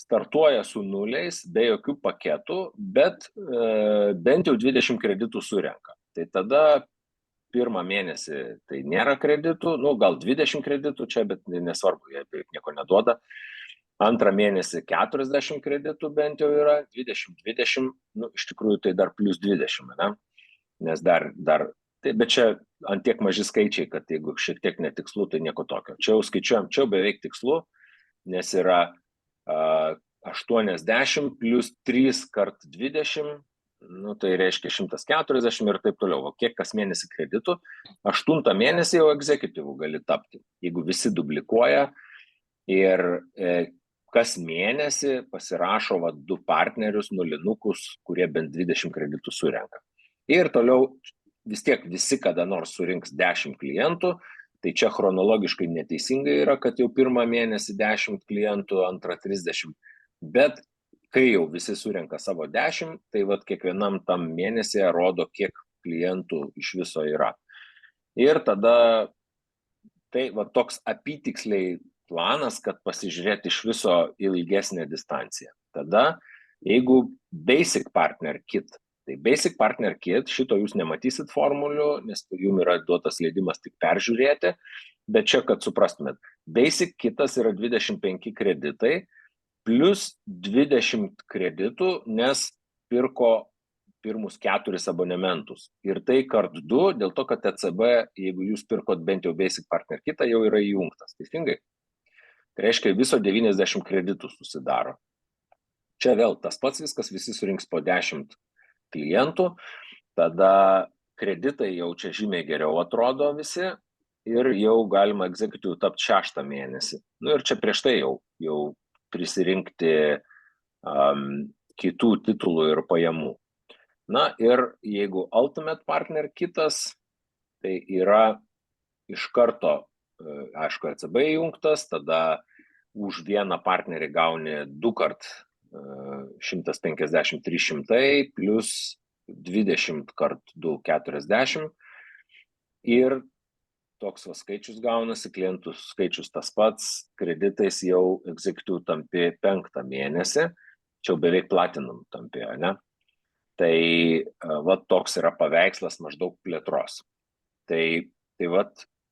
[SPEAKER 2] startuoja su nuliais, be jokių paketų, bet bent jau 20 kreditų surenka. Tai tada pirmą mėnesį tai nėra kreditų, gal 20 kreditų čia, bet nesvarbu, jie beveik nieko neduoda. Antrą mėnesį 40 kreditų bent jau yra, 20, iš tikrųjų tai dar plus 20, nes dar, bet čia ant tiek maži skaičiai, kad jeigu šiek tiek netikslu, tai nieko tokio. Čia jau skaičiuojam, čia jau beveik tikslu, nes yra 80 plus 3 kart 20, tai reiškia 140 ir taip toliau. O kiek kas mėnesį kreditų, 8 mėnesį jau executive gali tapti, jeigu visi duplikuoja ir kas mėnesį pasirašo 2 partnerius, nulinukus, kurie bent 20 kreditų surenka. Ir toliau vis tiek visi kada nors surinks 10 klientų, tai čia chronologiškai neteisingai yra, kad jau pirmą mėnesį 10 klientų, antrą 30, bet kai jau visi surenka savo 10, tai kiekvienam tam mėnesį rodo, kiek klientų iš viso yra. Ir tada tai toks apytiksliai planas, kad pasižiūrėti iš viso ilgesnę distanciją. Tada, jeigu Basic Partner Kit, tai Basic Partner Kit, šito jūs nematysit formulių, nes jums yra duotas leidimas tik peržiūrėti, bet čia, kad suprastumėt, Basic Kitas yra 25 kreditai, plus 20 kreditų, nes pirko pirmus 4 abonementus. Ir tai kart 2, dėl to, kad ECB, jeigu jūs pirkot bent jau Basic Partner Kitą, jau yra įjungtas. Teisingai? Tai reiškia, viso 90 kreditų susidaro. Čia vėl tas pats viskas, visi surinks po 10 klientų, tada kreditai jau čia žymiai geriau atrodo visi ir jau galima executive tapti 6 mėnesį. Ir čia prieš tai jau prisirinkti kitų titulų ir pajamų. Ir jeigu Ultimate Partner Kitas, tai yra iš karto, aišku, ECB įjungtas, tada už vieną partnerį gauni 2 kart 150-300 plus 20 kart 240 ir toks skaičius gaunasi, klientų skaičius tas pats, kreditais jau executive tampi 5 mėnesį, čia jau beveik platinum tampi, ne? Tai toks yra paveikslas maždaug plėtros. Tai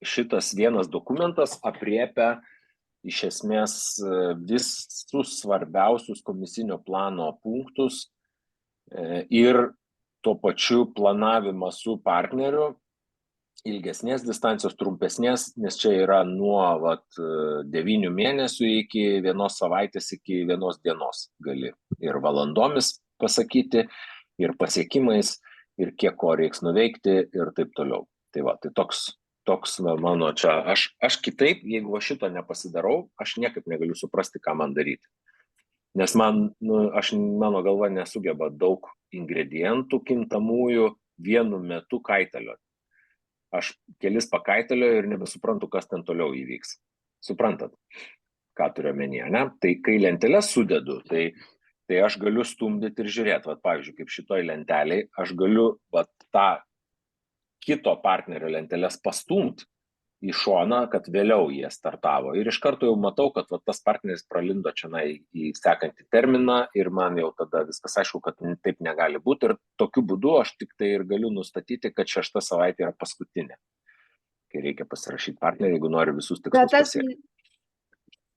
[SPEAKER 2] šitas vienas dokumentas apriepia iš esmės visus svarbiausius komisinio plano punktus ir tuo pačiu planavimą su partneriu, ilgesnės distancijos, trumpesnės, nes čia yra nuo 9 mėnesių iki 1 savaitės, iki 1 dienos gali ir valandomis pasakyti, ir pasiekimais, ir kiek ko reiks nuveikti ir taip toliau. Tai toks mano čia, aš kitaip, jeigu aš šito nepasidarau, aš niekaip negaliu suprasti, ką man daryti. Nes mano galva nesugeba daug ingredientų kintamųjų vienu metu kaitalioti. Aš kelis pakaitalioju ir nebesuprantu, kas ten toliau įvyks. Suprantat, ką turiu omenyje, ne? Tai kai lenteles sudedu, tai aš galiu stumdyti ir žiūrėti, pavyzdžiui, kaip šitoj lenteliai, aš galiu tą kito partnerio lenteles pastumti į šoną, kad vėliau jie startavo. Ir iš karto jau matau, kad tas partneris pralindo čia į sekantį terminą ir man jau tada viskas aišku, kad taip negali būti. Ir tokiu būdu aš tik tai ir galiu nustatyti, kad 6 savaitė yra paskutinė, kai reikia pasirašyti partnerį, jeigu nori visus tikslus pasiekti.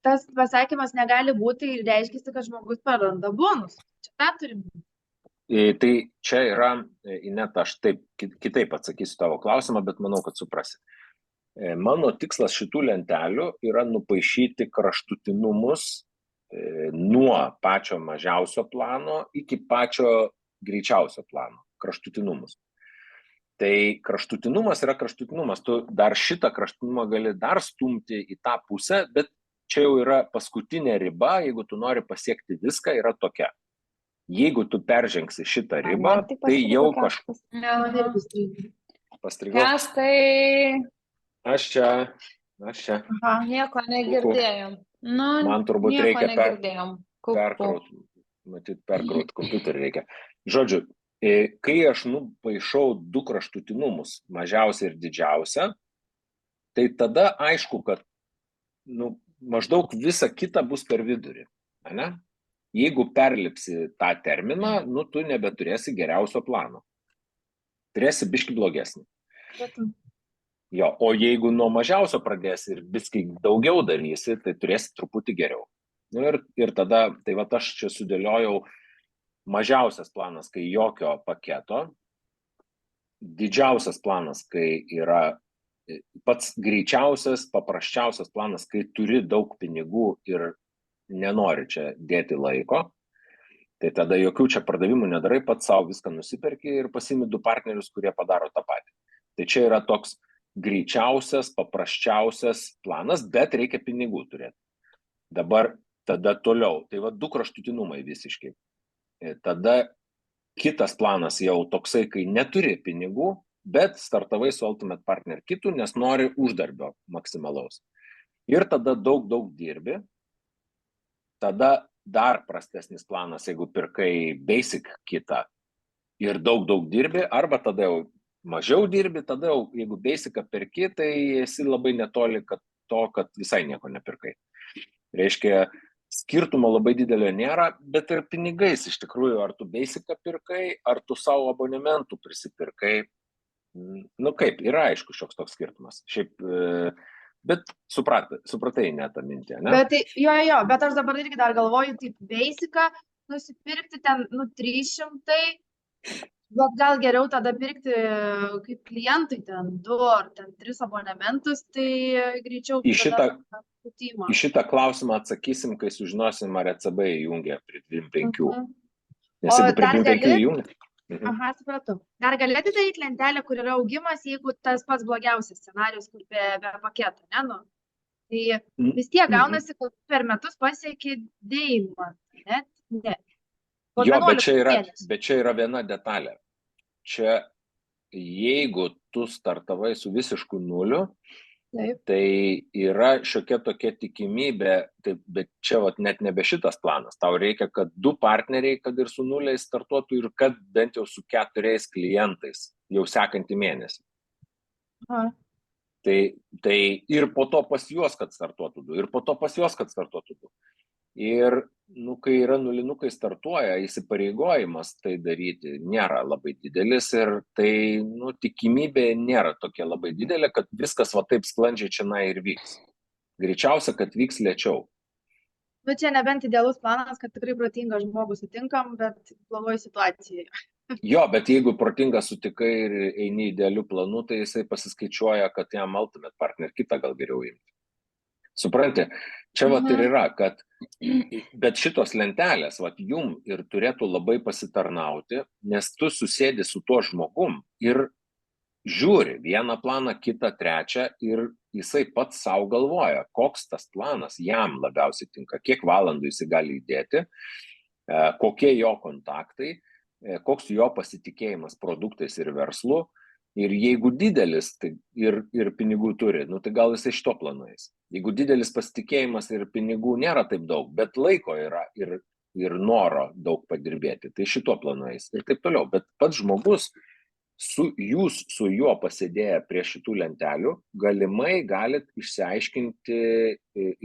[SPEAKER 6] Tas pasakymas negali būti ir reiškia, kad žmogus praranda bonus. Čia tą turim.
[SPEAKER 2] Tai čia yra, Ineta, aš kitaip atsakysiu tavo klausimą, bet manau, kad suprasi. Mano tikslas šitų lentelių yra nupaišyti kraštutinumus nuo pačio mažiausio plano iki pačio greičiausio plano. Kraštutinumus. Tai kraštutinumas yra kraštutinumas. Tu dar šitą kraštutinumą gali dar stumti į tą pusę, bet čia jau yra paskutinė riba, jeigu tu nori pasiekti viską, yra tokia. Jeigu tu peržengsi šitą ribą, tai jau kažkas. Pastrigau.
[SPEAKER 3] Kas tai?
[SPEAKER 2] Aš čia.
[SPEAKER 3] Nieko negirdėjom.
[SPEAKER 2] Man turbūt reikia perkraut kompiuterį reikia. Žodžiu, kai aš nupaišau 2 kraštutinumus, mažiausią ir didžiausią, tai tada aišku, kad maždaug visa kita bus per vidurį. Ne? Jeigu perlipsi tą terminą, tu nebeturėsi geriausio plano. Turėsi biškį blogesnį. Jo, o jeigu nuo mažiausio pradėsi ir biškį daugiau darysi, tai turėsi truputį geriau. Ir tada, tai aš čia sudėliojau mažiausias planas, kai jokio paketo, didžiausias planas, kai yra pats greičiausias, paprasčiausias planas, kai turi daug pinigų ir nenori čia dėti laiko, tai tada jokių čia pardavimų nedarai, pats savo viską nusiperki ir pasiimi 2 partnerius, kurie padaro tą patį. Tai čia yra toks greičiausias, paprasčiausias planas, bet reikia pinigų turėti. Dabar tada toliau, tai 2 kraštutinumai visiškai. Tada kitas planas jau toksai, kai neturi pinigų, bet startavai su Ultimate Partner kitų, nes nori uždarbio maksimalaus. Ir tada daug dirbi. Tada dar prastesnis planas, jeigu pirkai basic kitą ir daug dirbi, arba tada jau mažiau dirbi, tada jau jeigu basicą perki, tai esi labai netoli kad visai nieko nepirkai. Reiškia, skirtumo labai didelio nėra, bet ir pinigais iš tikrųjų, ar tu basicą pirkai, ar tu savo abonementų prisipirkai. Kaip, yra aišku šioks toks skirtumas. Šiaip... Bet supratai ne tą mintį, ne?
[SPEAKER 6] Bet bet aš dabar irgi dar galvoju, taip basicą nusipirkti ten 300, bet gal geriau tada pirkti kaip klientui ten 2 ar ten 3 abonementus, tai greičiau.
[SPEAKER 2] Į šitą klausimą atsakysim, kai sužinosim, ar ECB įjungia prie 25. Nes jeigu prie 25 įjungia.
[SPEAKER 6] Aha, supratau. Dar galėtų daryti lentelę, kur yra augimas, jeigu tas pats blogiausias scenarius, kur be paketo, ne? Tai vis tiek gaunasi, kad per metus pasieki dėjimą, ne?
[SPEAKER 2] Jo, bet čia yra viena detalė. Čia, jeigu tu startavai su visišku nuliu, tai yra šiokia tokia tikimybė, bet čia net nebe šitas planas. Tau reikia, kad 2 partneriai, kad ir su nuliais startuotų ir kad bent jau su 4 klientais jau sekantį mėnesį. Tai ir po to pas juos, kad startuotų 2, ir po to pas juos, kad startuotų 2. Ir, kai yra nulinukai startuoja, įsipareigojimas tai daryti nėra labai didelis ir tai, tikimybė nėra tokia labai didelė, kad viskas taip sklandžiai čia ir vyks. Greičiausia, kad vyks lėčiau.
[SPEAKER 6] Nu, čia nebent idealus planas, kad tikrai protingą žmogų sutinkam, bet blogoji situacija.
[SPEAKER 2] Jo, bet jeigu protingą sutikai ir eini idealiu planu, tai jisai pasiskaičiuoja, kad jam ultimate partner kitą gal geriau imti. Supranti, čia vat ir yra, kad bet šitos lentelės vat jum ir turėtų labai pasitarnauti, nes tu susėdi su tuo žmogum ir žiūri vieną planą, kitą, trečią ir jisai pats savo galvoja, koks tas planas jam labiausiai tinka, kiek valandų jisai gali įdėti, kokie jo kontaktai, koks jo pasitikėjimas produktais ir verslu. Ir jeigu didelis tai ir pinigų turi, nu tai gal jisai šito planu eis. Jeigu didelis pasitikėjimas ir pinigų nėra taip daug, bet laiko yra ir noro daug padirbėti, tai šito planu eis ir taip toliau. Bet pats žmogus, jūs su juo pasėdėję prie šitų lentelių, galimai galit išsiaiškinti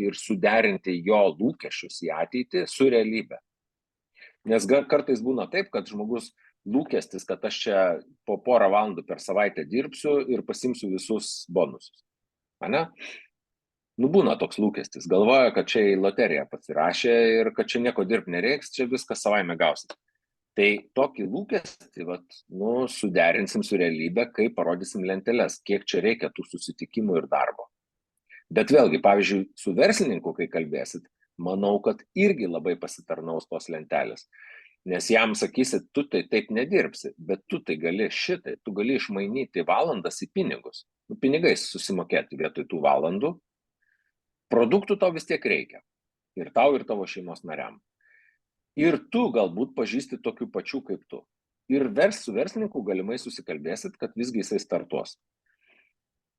[SPEAKER 2] ir suderinti jo lūkesčius į ateitį su realybė. Nes kartais būna taip, kad žmogus lūkestis, kad aš čia po porą valandų per savaitę dirbsiu ir pasimsiu visus bonusus. Ane? Nu, būna toks lūkestis. Galvoja, kad čia į loteriją pasirašė ir kad čia nieko dirbti nereiks, čia viskas savaime gausit. Tai tokį lūkestį suderinsim su realybė, kai parodysim lenteles, kiek čia reikia tų susitikimų ir darbo. Bet vėlgi, pavyzdžiui, su verslininku, kai kalbėsit, manau, kad irgi labai pasitarnaus tos lentelės. Nes jam sakysit, tu tai taip nedirbsi, bet tu tai gali šitai, tu gali išmainyti valandas į pinigus. Pinigais susimokėti vietoj tų valandų. Produktų tau vis tiek reikia. Ir tau, ir tavo šeimos nariam. Ir tu galbūt pažįsti tokių pačių kaip tu. Ir su verslininku galimai susikalbėsit, kad visgi jisai startuos.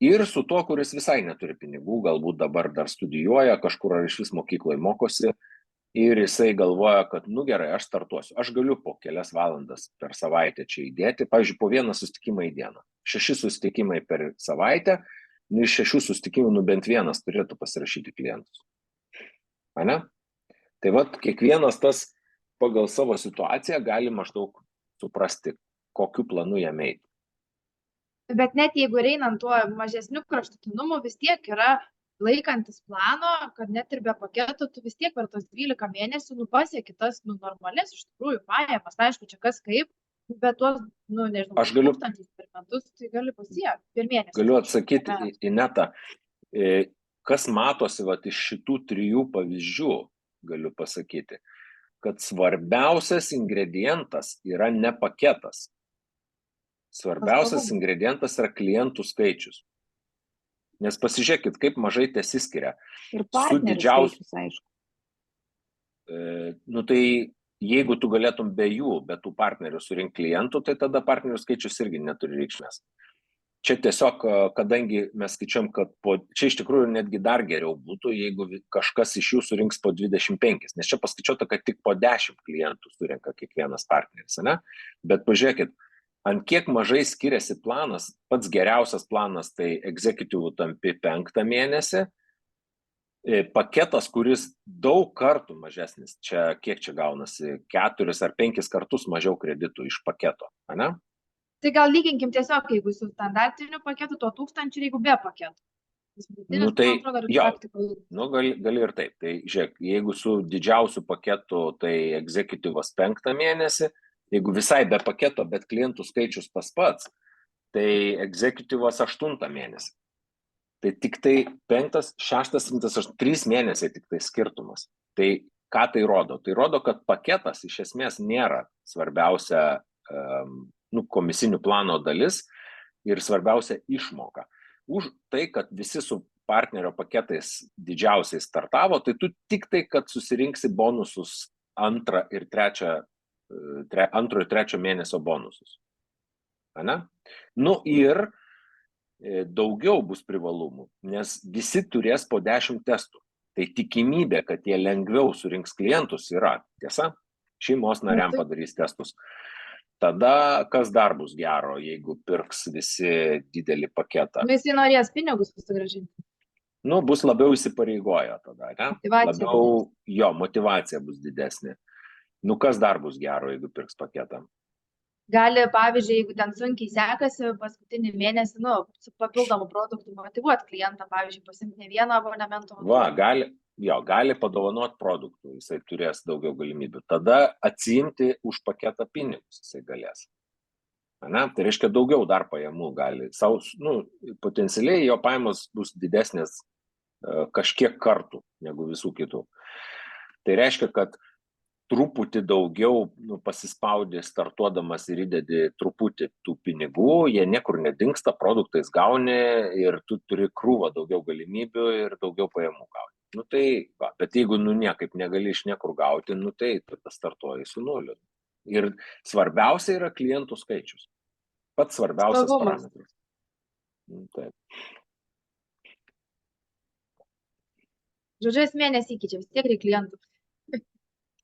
[SPEAKER 2] Ir su tuo, kuris visai neturi pinigų, galbūt dabar dar studijuoja, kažkur ar iš vis mokykloje mokosi. Ir jisai galvoja, kad gerai, aš startuosiu. Aš galiu po kelias valandas per savaitę čia įdėti. Pavyzdžiui, po vieną susitikimą į dieną. 6 susitikimai per savaitę. Iš 6 susitikimų bent vienas turėtų pasirašyti klientus. Ane? Tai vat kiekvienas tas pagal savo situaciją gali maždaug suprasti, kokiu planu jam eiti.
[SPEAKER 6] Bet net jeigu einant tuo mažesniu kraštutinumu, vis tiek yra laikantis plano, kad net ir be paketų, tu vis tiek per tos 12 mėnesių pasieki tas normalės iš tikrųjų pajamas. Aišku, čia kas kaip, bet tuos, nežinau, 1000 per metus, tai gali pasiekti per mėnesį.
[SPEAKER 2] Galiu atsakyti į netą. Kas matosi iš šitų 3 pavyzdžių, galiu pasakyti, kad svarbiausias ingredientas yra ne paketas. Svarbiausias ingredientas yra klientų skaičius. Nes pasižiūrėkit, kaip mažai tesiskiria.
[SPEAKER 1] Ir partnerių skaičius, aišku.
[SPEAKER 2] Tai jeigu tu galėtum be jų, be tų partnerių surinkti klientų, tai tada partnerių skaičius irgi neturi reikšmės. Čia tiesiog, kadangi mes skaičiuojam, kad čia iš tikrųjų netgi dar geriau būtų, jeigu kažkas iš jų surinks po 25, nes čia paskaičiuota, kad tik po 10 klientų surinka kiekvienas partneris, ne? Bet pažiūrėkit, ant kiek mažai skiriasi planas, pats geriausias planas tai executive tampi 5 mėnesį, paketas, kuris daug kartų mažesnis, čia kiek čia gaunasi, 4 ar 5 kartus mažiau kreditų iš paketo, ne?
[SPEAKER 6] Tai gal lyginkim tiesiog, jeigu su standartiniu paketu, to 1000, jeigu be paketų.
[SPEAKER 2] Gali ir taip. Tai žiūrėk, jeigu su didžiausiu paketu, tai executive'as 5 mėnesį, jeigu visai be paketo, bet klientų skaičius tas pats, tai executive'as 8 mėnesį. Tai tik tai 5, 6, 7, 3 mėnesiai tik tai skirtumas. Tai ką tai rodo? Tai rodo, kad paketas iš esmės nėra svarbiausia komisinių plano dalis ir svarbiausia išmoka. Už tai, kad visi su partnerio paketais didžiausiai startavo, tai tu tik tai, kad susirinksi bonusus 2 ir 3 mėnesio bonusus. Ane? Ir daugiau bus privalumų, nes visi turės po 10 testų. Tai tikimybė, kad jie lengviau surinks klientus yra, tiesa, šeimos nariam padarys testus. Tada kas dar bus gero, jeigu pirks visi didelį paketą?
[SPEAKER 6] Visi norės pinigus susigrąžinti.
[SPEAKER 2] Bus labiau įsipareigoję tada, ne? Motyvacija bus didesnė. Kas dar bus gero, jeigu pirks paketą?
[SPEAKER 6] gali, pavyzdžiui, jeigu ten sunkiai sekasi, paskutinį mėnesį, nu, su papildomu produktu motyvuoti klientą, pavyzdžiui, pasimti ne vieną abonementą.
[SPEAKER 2] Va, gali padovanoti produktų, jisai turės daugiau galimybių. Tada atsiimti už paketą pinigus jisai galės. Ne? Tai reiškia, daugiau dar pajamų gali. Potencialiai jo pajamos bus didesnės kažkiek kartų negu visų kitų. Tai reiškia, kad truputį daugiau pasispaudė startuodamas ir įdedi truputį tų pinigų, jie niekur nedingsta, produktais gauni ir tu turi krūvą daugiau galimybių ir daugiau pajamų gauni. Bet jeigu niekaip negali iš niekur gauti, tai tada startuoji su nuliu. Ir svarbiausia yra klientų skaičius. Pats svarbiausias parametras. Taip.
[SPEAKER 6] Žodžiu, esmė nesikeičia, vis tiek reikia klientų.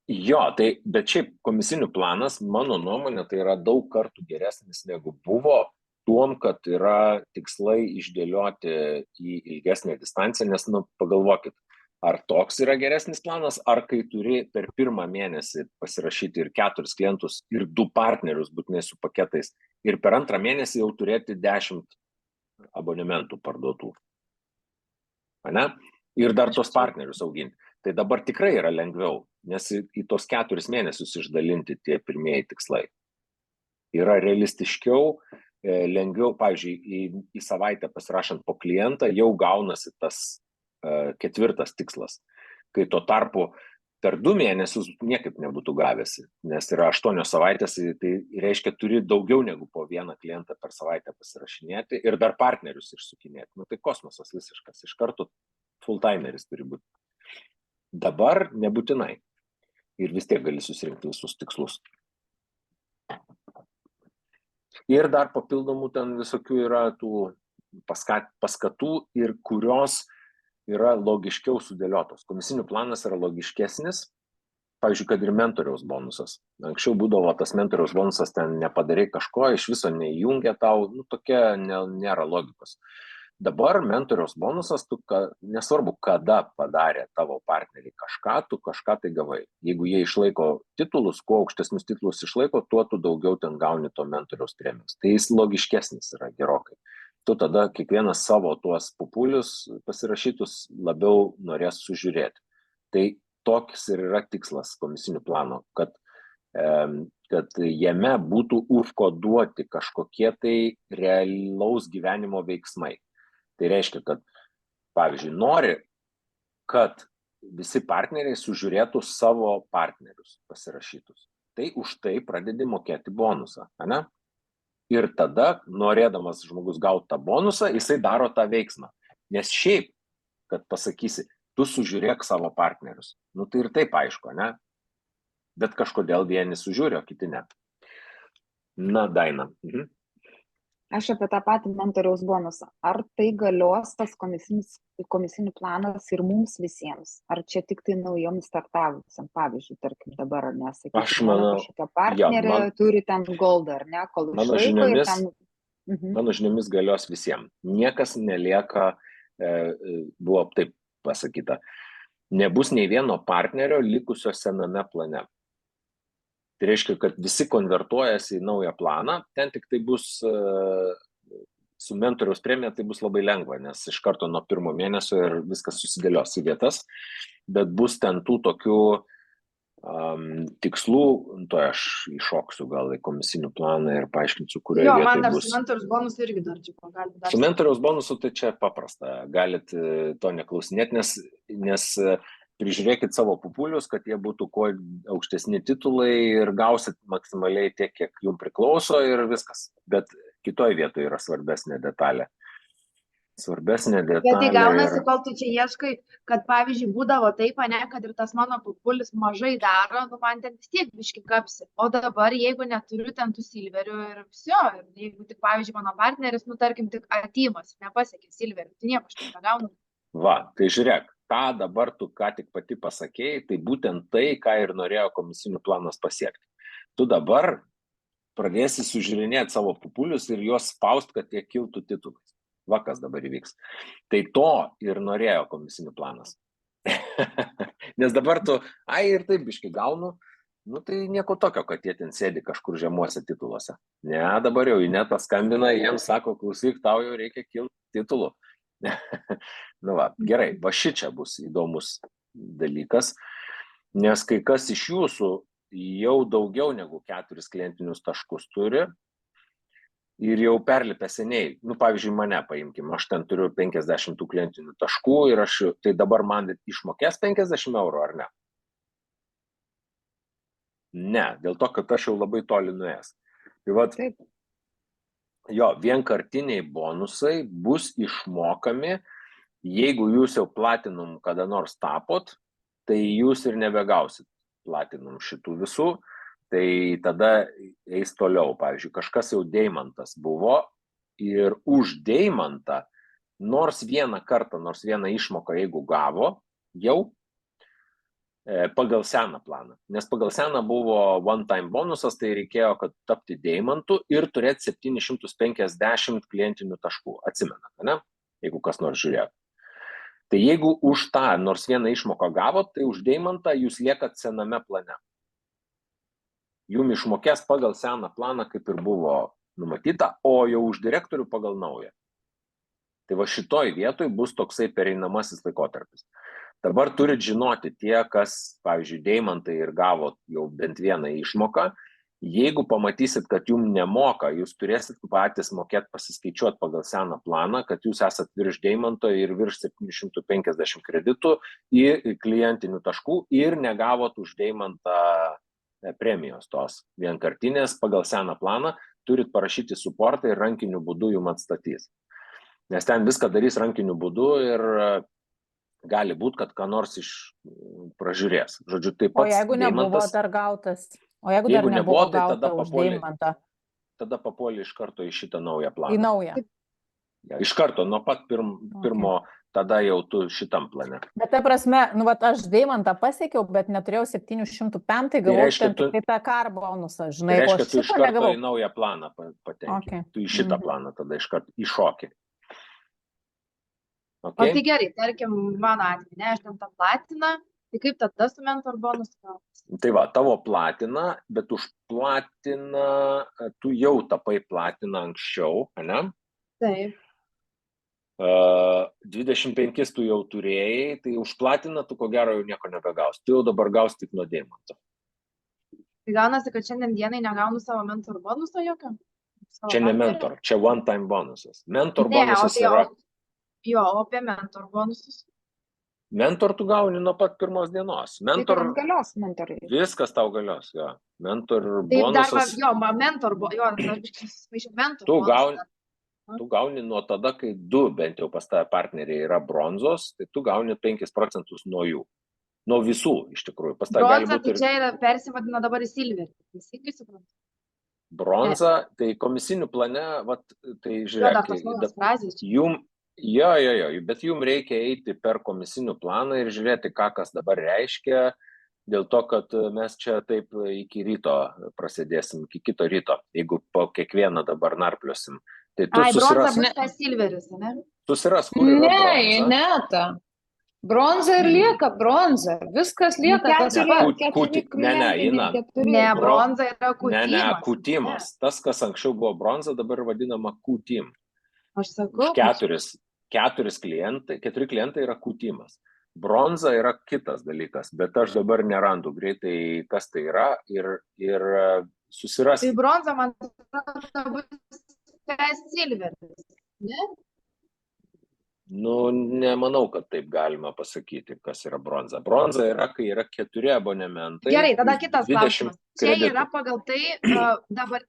[SPEAKER 2] Jo, bet šiaip komisinių planas, mano nuomonė, tai yra daug kartų geresnis negu buvo, tuom, kad yra tikslai išdėlioti į ilgesnę distanciją, nes, pagalvokit, ar toks yra geresnis planas, ar kai turi per pirmą mėnesį pasirašyti ir 4 klientus, ir 2 partnerius būtinai su paketais, ir per antrą mėnesį jau turėti 10 abonementų parduotų. Ane? Ir dar tos partnerius auginti. Tai dabar tikrai yra lengviau, nes į tos 4 mėnesius išdalinti tie pirmieji tikslai. Yra realistiškiau, lengviau, pavyzdžiui, į savaitę pasirašant po klientą jau gaunasi tas 4 tikslas, kai tuo tarpu per 2 mėnesius niekaip nebūtų gavęsi, nes yra 8 savaitės, tai reiškia, turi daugiau negu po 1 klientą per savaitę pasirašinėti ir dar partnerius išsukinėti. Tai kosmosas visiškas, iš karto full-timeris turi būti. Dabar nebūtinai ir vis tiek gali susirinkti visus tikslus. Ir dar papildomų ten visokių yra tų paskatų ir kurios yra logiškiau sudėliotos. Komisinių planas yra logiškesnis, pavyzdžiui, kad ir mentoriaus bonusas. Anksčiau būdavo tas mentoriaus bonusas, ten nepadarai kažko, iš viso neįjungia tau, tokia nėra logikos. Dabar mentoriaus bonusas, nesvarbu, kada padarė tavo partneriai kažką, tu kažką tai gavai. Jeigu jie išlaiko titulus, kuo aukštesnius titulus išlaiko, tuo tu daugiau ten gauni to mentoriaus premijos. Tai jis logiškesnis yra gerokai. Tu tada kiekvienas savo tuos populius pasirašytus labiau norės sužiūrėti. Tai toks ir yra tikslas komisinių plano, kad jame būtų užkoduoti kažkokie tai realaus gyvenimo veiksmai. Tai reiškia, kad, pavyzdžiui, nori, kad visi partneriai sužiūrėtų savo partnerius pasirašytus. Tai už tai pradedi mokėti bonusą, ne? Ir tada, norėdamas žmogus gauti tą bonusą, jisai daro tą veiksmą. Nes šiaip, kad pasakysi, tu sužiūrėk savo partnerius. Tai ir taip aišku, ne? Bet kažkodėl vieni sužiūri, o kiti ne. Na, Daina.
[SPEAKER 1] Aš apie tą patį mentoriaus bonusą. Ar tai galios tas komisinių planas ir mums visiems? Ar čia tik tai naujom startavusiam? Pavyzdžiui, tarkim dabar, ar ne, sakykime, kažkokia partnerė turi ten goldą, ar ne, kol išlaiko ir ten...
[SPEAKER 2] Mano žiniomis galios visiems. Niekas nelieka, buvo taip pasakyta, nebus nei vieno partnerio likusio sename plane. Tai reiškia, kad visi konvertuojasi į naują planą, ten tik tai bus su mentoriaus premija, tai bus labai lengva, nes iš karto nuo 1 mėnesio ir viskas susidėlios į vietas, bet bus ten tų tokių tikslų, to aš iššoksiu gal į komisinių planą ir paaiškinsiu, kurioje vietoje bus.
[SPEAKER 6] Jo, man dar su mentoriaus bonusu irgi dar čia gali dar.
[SPEAKER 2] Su mentoriaus bonusu tai čia paprasta, galit to neklausinėti, nes prižiūrėkit savo populius, kad jie būtų kuo aukštesni titulai ir gausit maksimaliai tiek, kiek jums priklauso ir viskas. Bet kitoje vietoje yra svarbesnė detalė.
[SPEAKER 6] Bet tai gaunasi, kol tu čia ieškai, kad pavyzdžiui būdavo taip, ne, kad ir tas mano populis mažai daro, man ten vis tiek biški kapsi. O dabar, jeigu neturiu ten tų silverių ir visio, ir jeigu tik, pavyzdžiui, mano partneris, tarkim, tik artymas, nepasiekė silverių, tai nieko aš negaunu.
[SPEAKER 2] Va, tai žiūrėk. Ką dabar tu ką tik pati pasakėjai, tai būtent tai, ką ir norėjo komisinių planas pasiekti. Tu dabar pradėsi sužiūrinėti savo populius ir juos spaust, kad jie kiltų titulais. Va, kas dabar įvyks. Tai to ir norėjo komisinių planas. Nes dabar tu, ir taip biškai gaunu, Nu tai nieko tokio, kad jie ten sėdi kažkur žemuose tituluose. Ne, dabar jau Ineta skambina, jiems sako, klausyk, tau jau reikia kilti titulų. Nu va, gerai, va šičia bus įdomus dalykas, nes kai kas iš jūsų jau daugiau negu 4 klientinius taškus turi ir jau perlipę seniai. Nu, pavyzdžiui, mane paimkim, aš ten turiu 50 tų klientinių taškų ir tai dabar man išmokės 50 eurų ar ne? Ne, dėl to, kad aš jau labai toli nuėjęs. Tai vat, jo, vienkartiniai bonusai bus išmokami, jeigu jūs jau platinum kada nors tapot, tai jūs ir nebegausit platinum šitų visų, tai tada eis toliau. Pavyzdžiui, kažkas jau deimantas buvo ir už deimantą nors vieną kartą, nors vieną išmoką, jeigu gavo, jau pagal seną planą. Nes pagal seną buvo one-time bonusas, tai reikėjo, kad tapti deimantu ir turėti 750 klientinių taškų. Atsimenat, ne? Jeigu kas nors žiūrėjo. Tai jeigu už tą nors vieną išmoką gavot, tai už deimantą jūs liekat sename plane. Jums išmokės pagal seną planą, kaip ir buvo numatyta, o jau už direktorių pagal naują. Tai va šitoj vietoj bus toksai pereinamasis laikotarpis. Dabar turit žinoti tie, kas, pavyzdžiui, deimantai ir gavo jau bent vieną išmoką, jeigu pamatysit, kad jums nemoka, jūs turėsit patys mokėti pasiskaičiuoti pagal seną planą, kad jūs esat virš deimanto ir virš 750 kreditų į klientinių taškų ir negavot už deimantą premijos tos vienkartinės pagal seną planą, turit parašyti suportą ir rankiniu būdu jums atstatys. Nes ten viską darys rankiniu būdu ir gali būti, kad ką nors pražiūrės. Žodžiu, taip pat.
[SPEAKER 7] O jeigu nebuvo dar gautas? O jeigu dar nebuvo gauta už deimantą?
[SPEAKER 2] Tada papuolė iš karto į šitą naują planą.
[SPEAKER 7] Į naują?
[SPEAKER 2] Ja, iš karto, nuo pat pirmo, tada jau tu šitam plane.
[SPEAKER 7] Bet ta prasme, nu vat aš deimantą pasiekiau, bet neturėjau 705, tai gavau tai tą kar bonusą, žinai.
[SPEAKER 2] Tai reiškia, tu iš karto į naują planą patenki. Tu į šitą planą tada iš karto įšoki.
[SPEAKER 6] Okay. O tai gerai, tarkim, mano atveju, aš ten tą platiną, tai kaip tada su mentor bonus gautas?
[SPEAKER 2] Tai va, tavo platina, bet už platiną tu jau tapai platiną anksčiau, ne?
[SPEAKER 6] Taip.
[SPEAKER 2] 25 tu jau turėjai, tai už platiną tu ko gero jau nieko nebegaus. Tu jau dabar gaus tik nuo deimanto.
[SPEAKER 6] Tai gaunasi, kad šiandien dienai negaunu savo mentor bonuso jokio?
[SPEAKER 2] Čia ne mentor, čia one time bonusas. Mentor bonusas yra...
[SPEAKER 6] Jo, o apie mentor bonusus?
[SPEAKER 2] Mentor tu gauni nuo pat pirmos dienos. Mentor...
[SPEAKER 1] Tai galios mentorai.
[SPEAKER 2] Viskas tau galios, jo. Mentor
[SPEAKER 6] tai
[SPEAKER 2] bonusas...
[SPEAKER 6] Jo, mentor
[SPEAKER 2] bonusas. Tu gauni nuo tada, kai 2 bent jau pas tave partneriai yra bronzos, tai tu gauni 5% nuo jų. Nuo visų, iš tikrųjų.
[SPEAKER 6] Bronza, tai čia yra persivadina dabar į silverį. Teisingai suprantu?
[SPEAKER 2] Bronza, tai komisinių plane, vat, tai žiūrėk, Jo, bet jums reikia eiti per komisinių planą ir žiūrėti, ką kas dabar reiškia, dėl to, kad mes čia taip iki ryto prasidėsim, iki kito ryto, jeigu po kiekvieną dabar narpliosim. Tai tu
[SPEAKER 6] bronza bus tas silveris, ne?
[SPEAKER 2] Susiras, kur yra bronza.
[SPEAKER 3] Ne, ta. Bronza ir lieka bronza. Viskas lieka tas pats.
[SPEAKER 2] Ina.
[SPEAKER 6] Ne, bronza yra kūtimas.
[SPEAKER 2] Ne, kūtimas. Tas, kas anksčiau buvo bronza, dabar vadinama kūtim.
[SPEAKER 6] Aš sakau.
[SPEAKER 2] 4 klientai yra kūtimas. Bronza yra kitas dalykas, bet aš dabar nerandu greitai, kas tai yra ir susirasti.
[SPEAKER 6] Tai bronza man bus silveris, ne?
[SPEAKER 2] Nu, nemanau, kad taip galima pasakyti, kas yra bronza. Bronza yra, kai yra 4 abonementai.
[SPEAKER 6] Gerai, tada kitas klausimas. Čia yra pagal tai dabar...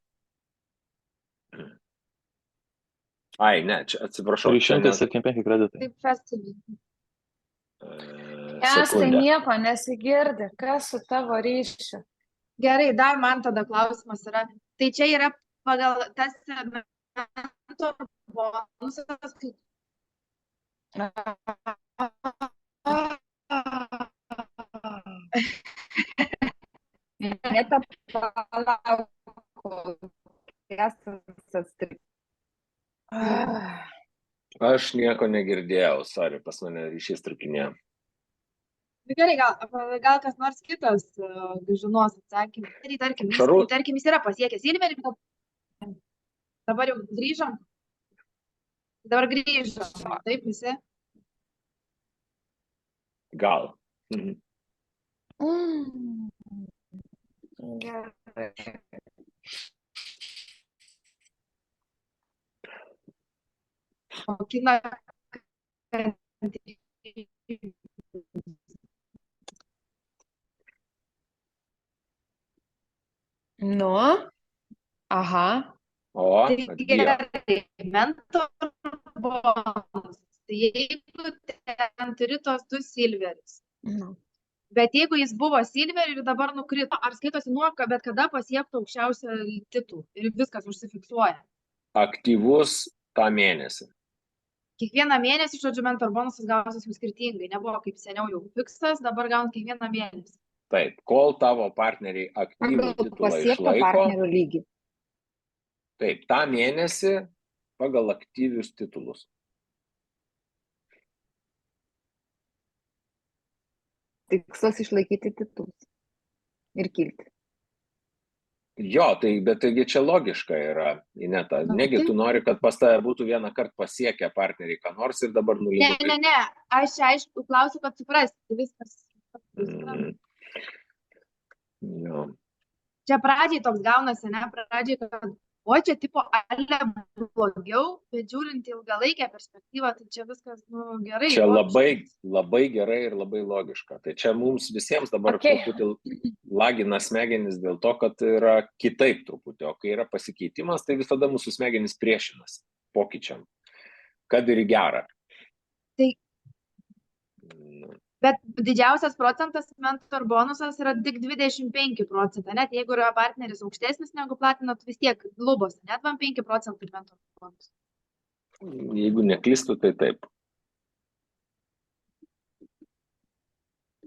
[SPEAKER 2] Ai, ne, čia atsiprašau.
[SPEAKER 4] 375 kreditai.
[SPEAKER 6] Taip, festivalį.
[SPEAKER 3] Tai nieko nesigirdi, kas su tavo ryšiu.
[SPEAKER 6] Gerai, dar man tada klausimas yra. Tai čia yra pagal tas mentor bonusas, kaip...
[SPEAKER 1] Neta palauk.
[SPEAKER 2] Aš nieko negirdėjau, sorry, pas mane ryšys trukinėjo.
[SPEAKER 6] Gerai, gal kas nors kitas žinos atsakymą. Tai tarkim, jis yra pasiekęs Silverį, dabar jau grįžom. Dabar grįžom, taip visi?
[SPEAKER 2] Gal.
[SPEAKER 6] Gerai. O kino
[SPEAKER 3] Nu, aha.
[SPEAKER 2] O, atgyja.
[SPEAKER 6] Mentor bonus. Tai jeigu ten turi tos 2 silveris. Bet jeigu jis buvo silver ir dabar nukrito, ar skaitosi nuo, bet kada pasiektų aukščiausią titulą ir viskas užsifiksuoja?
[SPEAKER 2] Aktyvus tą mėnesį.
[SPEAKER 6] Kiekvieną mėnesį, žodžiu, mentor bonusas gausis jau skirtingai. Nebuvo kaip seniau jau fiksas, dabar gaunat kiekvieną mėnesį.
[SPEAKER 2] Taip, kol tavo partneriai aktyvų titulą išlaiko,
[SPEAKER 1] lygį.
[SPEAKER 2] taip, tą mėnesį pagal aktyvius titulus.
[SPEAKER 1] Tikslas išlaikyti titulus ir kilti.
[SPEAKER 2] Jo, tai, bet taigi čia logiška yra, Ineta. Negi tu nori, kad pas tave būtų vieną kartą pasiekę partneriai ką nors ir dabar nulygiai.
[SPEAKER 6] Ne. Aš čia aišku klausiu, kad suprasti viskas.
[SPEAKER 2] Jo.
[SPEAKER 6] Čia pradžiai toks gaunasi, ne? Pradžiai, kad čia tipo ale blogiau, bet žiūrint ilgalaikę perspektyvą, tai čia viskas gerai.
[SPEAKER 2] Čia labai gerai ir labai logiška. Tai čia mums visiems dabar truputį lagina smegenis dėl to, kad yra kitaip truputį. O kai yra pasikeitimas, tai visada mūsų smegenis priešinasi pokyčiam. Kad ir į gerą.
[SPEAKER 6] Tai bet didžiausias procentas mentor bonusas yra tik 25%. Net jeigu yra partneris aukštesnis negu platina, tu vis tiek lubos, net 5% mentor bonus.
[SPEAKER 2] Jeigu neklystu, tai taip.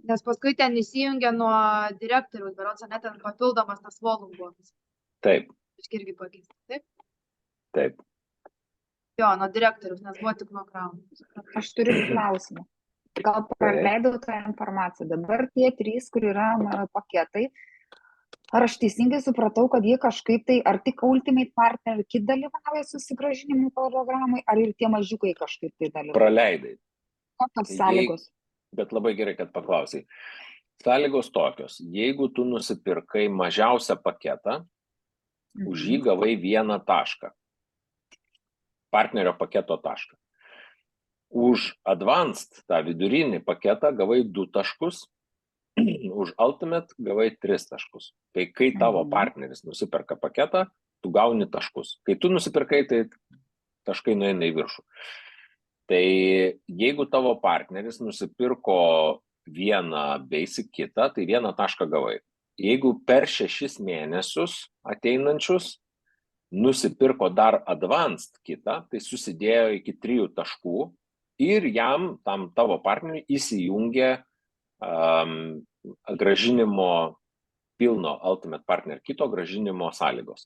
[SPEAKER 6] Nes paskui ten įsijungia nuo direktoriaus, berods, net ten papildomas tas volume bonus.
[SPEAKER 2] Taip.
[SPEAKER 6] Aš irgi pakeisti, taip?
[SPEAKER 2] Taip.
[SPEAKER 6] Jo, nuo direktoriaus, nes buvo tik nuo crown.
[SPEAKER 1] Aš turiu klausimą. Gal praleidau tą informaciją. Dabar tie 3, kur yra paketai, ar aš teisingai supratau, kad jie kažkaip tai, ar tik Ultimate Partner kit dalyvauja susigrąžinimų programai, ar ir tie mažiukai kažkaip tai dalyvauja?
[SPEAKER 2] Praleidai.
[SPEAKER 1] Kokios sąlygos?
[SPEAKER 2] Bet labai gerai, kad paklausai. Sąlygos tokios. Jeigu tu nusipirkai mažiausią paketą, už jį gavai 1 tašką. Partnerio paketo tašką. Už Advanced, tą vidurinį paketą, gavai 2 taškus, už Ultimate gavai 3 taškus. Tai kai tavo partneris nusiperka paketą, tu gauni taškus. Kai tu nusipirkai, tai taškai nueina į viršų. Tai jeigu tavo partneris nusipirko vieną basic kitą, tai 1 tašką gavai. Jeigu per 6 mėnesius ateinančius nusipirko dar Advanced kitą, tai susidėjo iki 3 taškų, ir jam, tam tavo partneriui, įsijungė grąžinimo pilno Ultimate Partner kito grąžinimo sąlygos.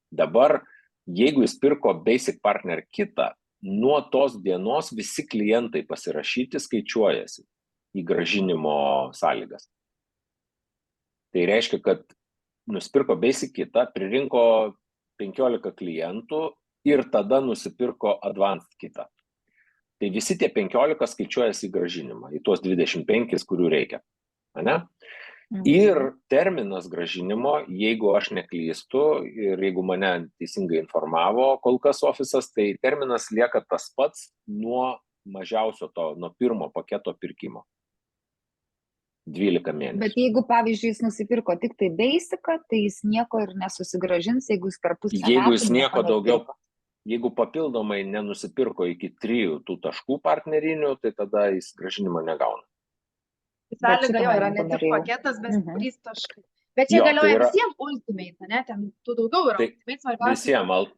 [SPEAKER 2] Dabar, jeigu jis pirko Basic Partner kitą, nuo tos dienos visi klientai pasirašyti skaičiuojasi į grąžinimo sąlygas. Tai reiškia, kad nusipirko Basic kitą, pririnko 15 klientų ir tada nusipirko Advanced kitą. Tai visi tie 15 skaičiuojasi į grąžinimą, į tuos 25, kurių reikia. Ane? Ir terminas grąžinimo, jeigu aš neklystu ir jeigu mane teisingai informavo kol kas ofisas, tai terminas lieka tas pats nuo mažiausio to, nuo pirmo paketo pirkimo. 12 mėnesių.
[SPEAKER 1] Bet jeigu, pavyzdžiui, jis nusipirko tik tai basicą, tai jis nieko ir nesusigrąžins, jeigu jis per pusę metų...
[SPEAKER 2] Jeigu jis nieko daugiau... Jeigu papildomai nenusipirko iki 3 tų taškų partnerinių, tai tada jis grąžinimo negauna.
[SPEAKER 6] Sąlyga jo yra ne tik paketas, bet 3 taškai. Bet čia galioja visiems Ultimate, ne? Ten tų daugiau yra Ultimate.
[SPEAKER 2] Visiems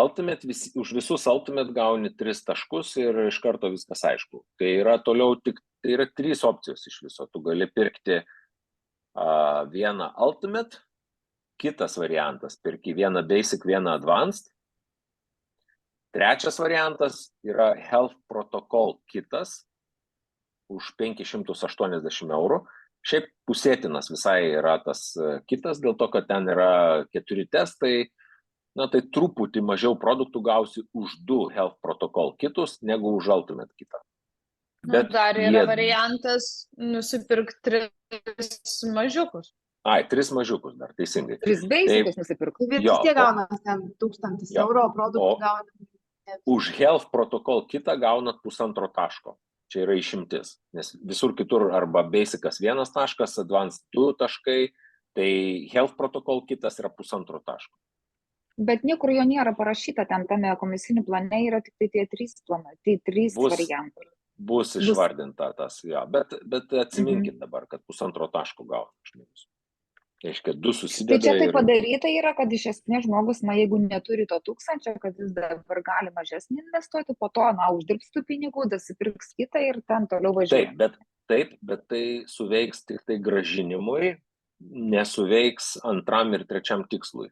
[SPEAKER 2] Ultimate, už visus Ultimate gauni 3 taškus ir iš karto viskas aišku. Tai yra toliau tik, tai yra 3 opcijos iš viso. Tu gali pirkti vieną Ultimate, kitas variantas, pirki vieną Basic, vieną Advanced. Trečias variantas yra Health Protocol kitas, už 580 eurų. Šiaip pusėtinas visai yra tas kitas, dėl to, kad ten yra 4 testai, na tai truputį mažiau produktų gausi už 2 Health Protocol kitus, negu už Ultimate kitą.
[SPEAKER 3] Bet dar yra variantas nusipirkti 3 mažiukus.
[SPEAKER 2] 3 mažiukus dar, teisingai.
[SPEAKER 1] 3 basikus nusipirkti.
[SPEAKER 6] Bet vis tiek gaunat ten 1000 eurų, produktų gaunat.
[SPEAKER 2] Už Health Protocol kitą gaunat 1,5 taško. Čia yra išimtis, nes visur kitur arba Basicas 1 taškas, Advanced 2 taškai, tai Health Protocol kitas yra 1,5 taško.
[SPEAKER 1] Bet niekur jo nėra parašyta, ten tame komisinių plane yra tik tai tie 3 planai, tai 3 variantai.
[SPEAKER 2] Bus išvardinta tas, bet atsiminkit dabar, kad 1,5 taško gauna žmogus. Reiškia, 2 susideda.
[SPEAKER 1] Tai čia tai padaryta yra, kad iš esmės žmogus, jeigu neturi to 1000, kad jis dabar gali mažesnį investuoti, po to, uždirbs tų pinigų, dasipirks kitą ir ten toliau važiuoja.
[SPEAKER 2] Taip, bet tai suveiks tik tai grąžinimui, nesuveiks 2. ir 3. tikslui.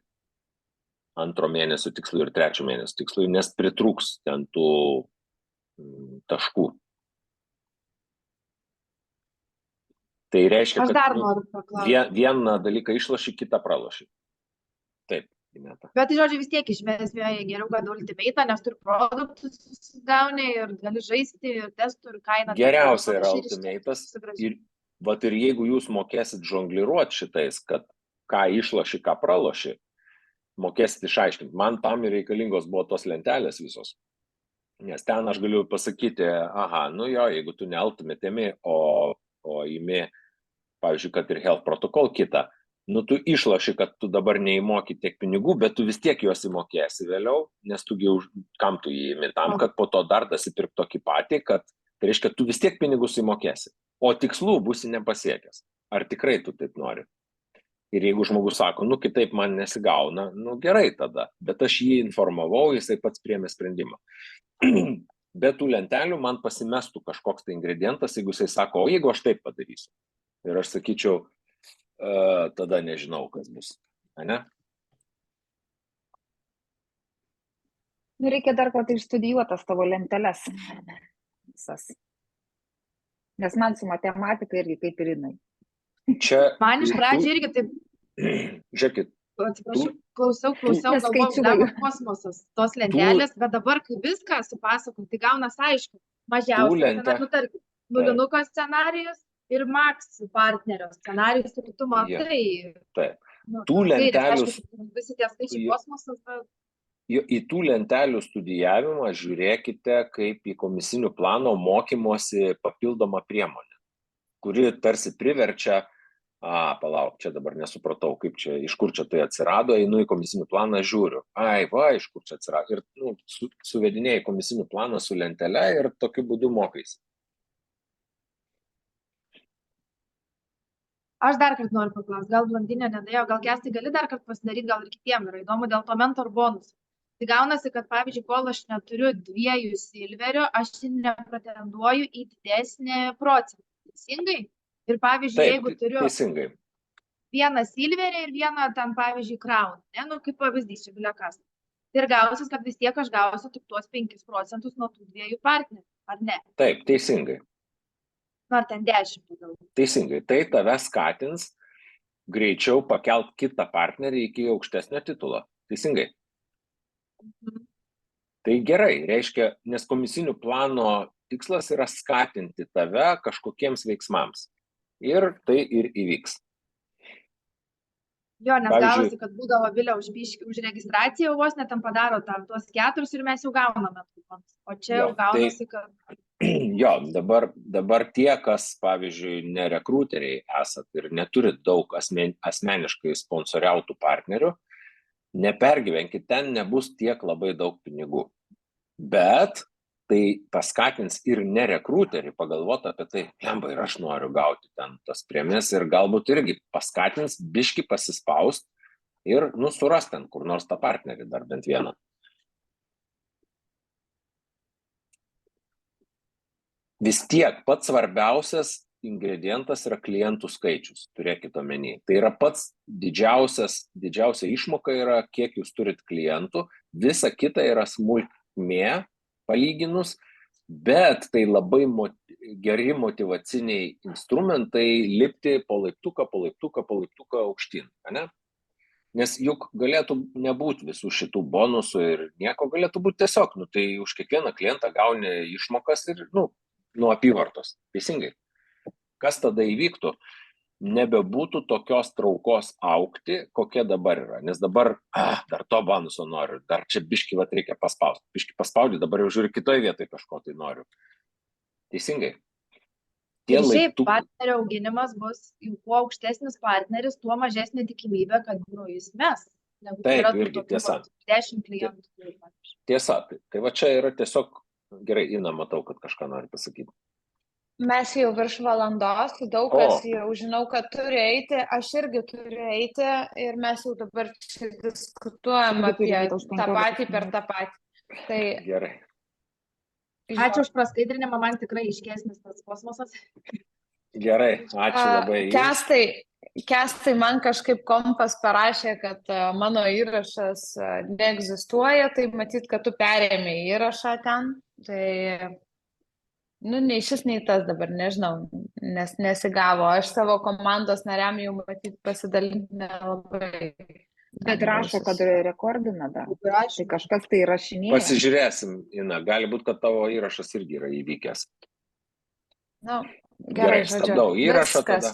[SPEAKER 2] 2 mėnesio tikslui ir 3 mėnesio tikslui, nes pritrūks ten tų taškų. Tai reiškia, kad vieną dalyką išloši, kitą praloši. Taip, Ineta.
[SPEAKER 6] Bet tai žodžiu vis tiek išmesmėje geriau, kad Ultimate, nes turi produktus gauni ir gali žaisti ir testų ir kainą.
[SPEAKER 2] Geriausia yra Ultimate'as ir jeigu jūs mokėsit žongliruoti šitais, kad ką išloši, ką praloši, mokėsit išaiškinti. Man tam ir reikalingos buvo tos lentelės visos. Nes ten aš galiu pasakyti, jeigu tu ne Ultimate imi, o imi, pavyzdžiui, kad ir Health Protocol kitą, tu išloši, kad tu dabar neįmoki tiek pinigų, bet tu vis tiek juos įmokėsi vėliau, nes kam tu jį imi tam, kad po to dar dasipirk tokį patį, kad tai reiškia, tu vis tiek pinigus įmokėsi, o tikslų būsi nepasiekęs. Ar tikrai tu taip nori? Ir jeigu žmogus sako, kitaip man nesigauna, gerai tada, bet aš jį informavau, jisai pats priėmė sprendimą. Be tų lentelių man pasimestų kažkoks tai ingredientas, jeigu jisai sako, o jeigu aš taip padarysiu. Ir aš sakyčiau, tada nežinau, kas bus. Ne?
[SPEAKER 1] Reikia dar kartą išstudijuotas tavo lenteles. Visas. Nes man su matematika irgi kaip ir jinai.
[SPEAKER 6] Man iš pradžių irgi taip.
[SPEAKER 2] Žiūrėkit.
[SPEAKER 6] Klausiau, galvoju, kosmosas, tos lentelės, bet dabar, kai viską supasakau, tai gaunas aišku. Mažiausiai, tarkim, nulinuko scenarijus ir Max partnerio scenarijus, ir tu matai.
[SPEAKER 2] Taip. Tų lentelių.
[SPEAKER 6] Visi tie skaičiai kosmosas.
[SPEAKER 2] Į tų lentelių studijavimą žiūrėkite kaip į komisinių plano mokymosi papildomą priemonę, kuri tarsi priverčia palauk, čia dabar nesupratau, iš kur čia tai atsirado, einu į komisinių planą, žiūriu. Iš kur čia atsirado. Ir suvedinėjai komisinių planą su lentele ir tokiu būdu mokaisi.
[SPEAKER 6] Aš dar kartą noriu paklausti, gal Blondinė nedėjo, gal Kęstai gali dar kartą pasidaryti, gal ir kitiem yra įdomu dėl to mentor bonusų. Tai gaunasi, kad pavyzdžiui, kol aš neturiu 2 silverio, aš nepretenduoju į didesnį procentą. Teisingai? Ir pavyzdžiui, jeigu turiu vieną silverį ir vieną ten, pavyzdžiui, crown, kaip pavyzdys, čia bilekas. Ir gausis, kad vis tiek aš gausiu tik tuos 5% nuo tų 2 partnerių, ar ne?
[SPEAKER 2] Taip, teisingai.
[SPEAKER 6] Ar ten 10 galbūt.
[SPEAKER 2] Teisingai. Tai tave skatins greičiau pakelt kitą partnerį iki aukštesnio titulo. Teisingai. Tai gerai, reiškia, nes komisinių plano tikslas yra skatinti tave kažkokiems veiksmams. Ir tai ir įvyks.
[SPEAKER 6] Jo, nes gavosi, kad būdavo Vilė už registraciją, vos net ten padaro tuos 4 ir mes jau gauname. O čia jau gaunasi, kad...
[SPEAKER 2] Jo, dabar tie, kas, pavyzdžiui, ne rekruteriai esat ir neturit daug asmeniškai sponsoriautų partnerių, nepergyvenkit, ten nebus tiek labai daug pinigų. Bet tai paskatins ir ne rekruterį pagalvoti apie tai, ir aš noriu gauti ten tas premijas ir galbūt irgi paskatins biškį pasispaust ir surast ten kur nors tą partnerį dar bent vieną. Vis tiek pats svarbiausias ingredientas yra klientų skaičius, turėkit omeny. Tai yra pats didžiausia išmoka yra, kiek jūs turit klientų, visa kita yra smulkmė palyginus, Bet tai labai geri motyvaciniai instrumentai lipti po laiptuką aukštyn, ne? Nes juk galėtų nebūti visų šitų bonusų ir nieko, galėtų būti tiesiog, tai už kiekvieną klientą gauni išmokas ir, nuo apyvartos, teisingai. Kas tada įvyktų? Nebebūtų tokios traukos augti, kokia dabar yra. Nes dabar, dar to bonuso noriu, dar čia biškį reikia paspausti. Biškį paspaudį, dabar jau žiūri kitoje vietoje kažko tai noriu. Teisingai.
[SPEAKER 6] Ir šiaip partnerio auginimas bus, jau kuo aukštesnis partneris, tuo mažesnė tikimybė, kad jis mes.
[SPEAKER 2] Taip, irgi tiesa.
[SPEAKER 6] 10 klientų.
[SPEAKER 2] Tiesa, tai va čia yra tiesiog, gerai, Ina, matau, kad kažką nori pasakyti.
[SPEAKER 3] Mes jau virš valandos, daug kas jau žinau, kad turi eiti, aš irgi turiu eiti ir mes jau dabar čia diskutuojam apie tą patį per tą patį. Tai...
[SPEAKER 2] Gerai.
[SPEAKER 6] Ačiū už praskaidrinimą, man tikrai iškesnis tas kosmosas.
[SPEAKER 2] Gerai, ačiū labai.
[SPEAKER 3] Kestai man kažkaip kompas parašė, kad mano įrašas neegzistuoja, tai matyt, kad tu perėmė įrašą ten. Tai... nei šis, nei tas dabar, nežinau, nes nesigavo. Aš savo komandos nariam jau matyt pasidalinti nelabai.
[SPEAKER 1] Bet rašo, kad rekordina dar. Tai kažkas tai rašinėja.
[SPEAKER 2] Pasižiūrėsim, Ina, gali būti, kad tavo įrašas irgi yra įvykęs.
[SPEAKER 3] Gerai,
[SPEAKER 2] stabdau įrašą tada.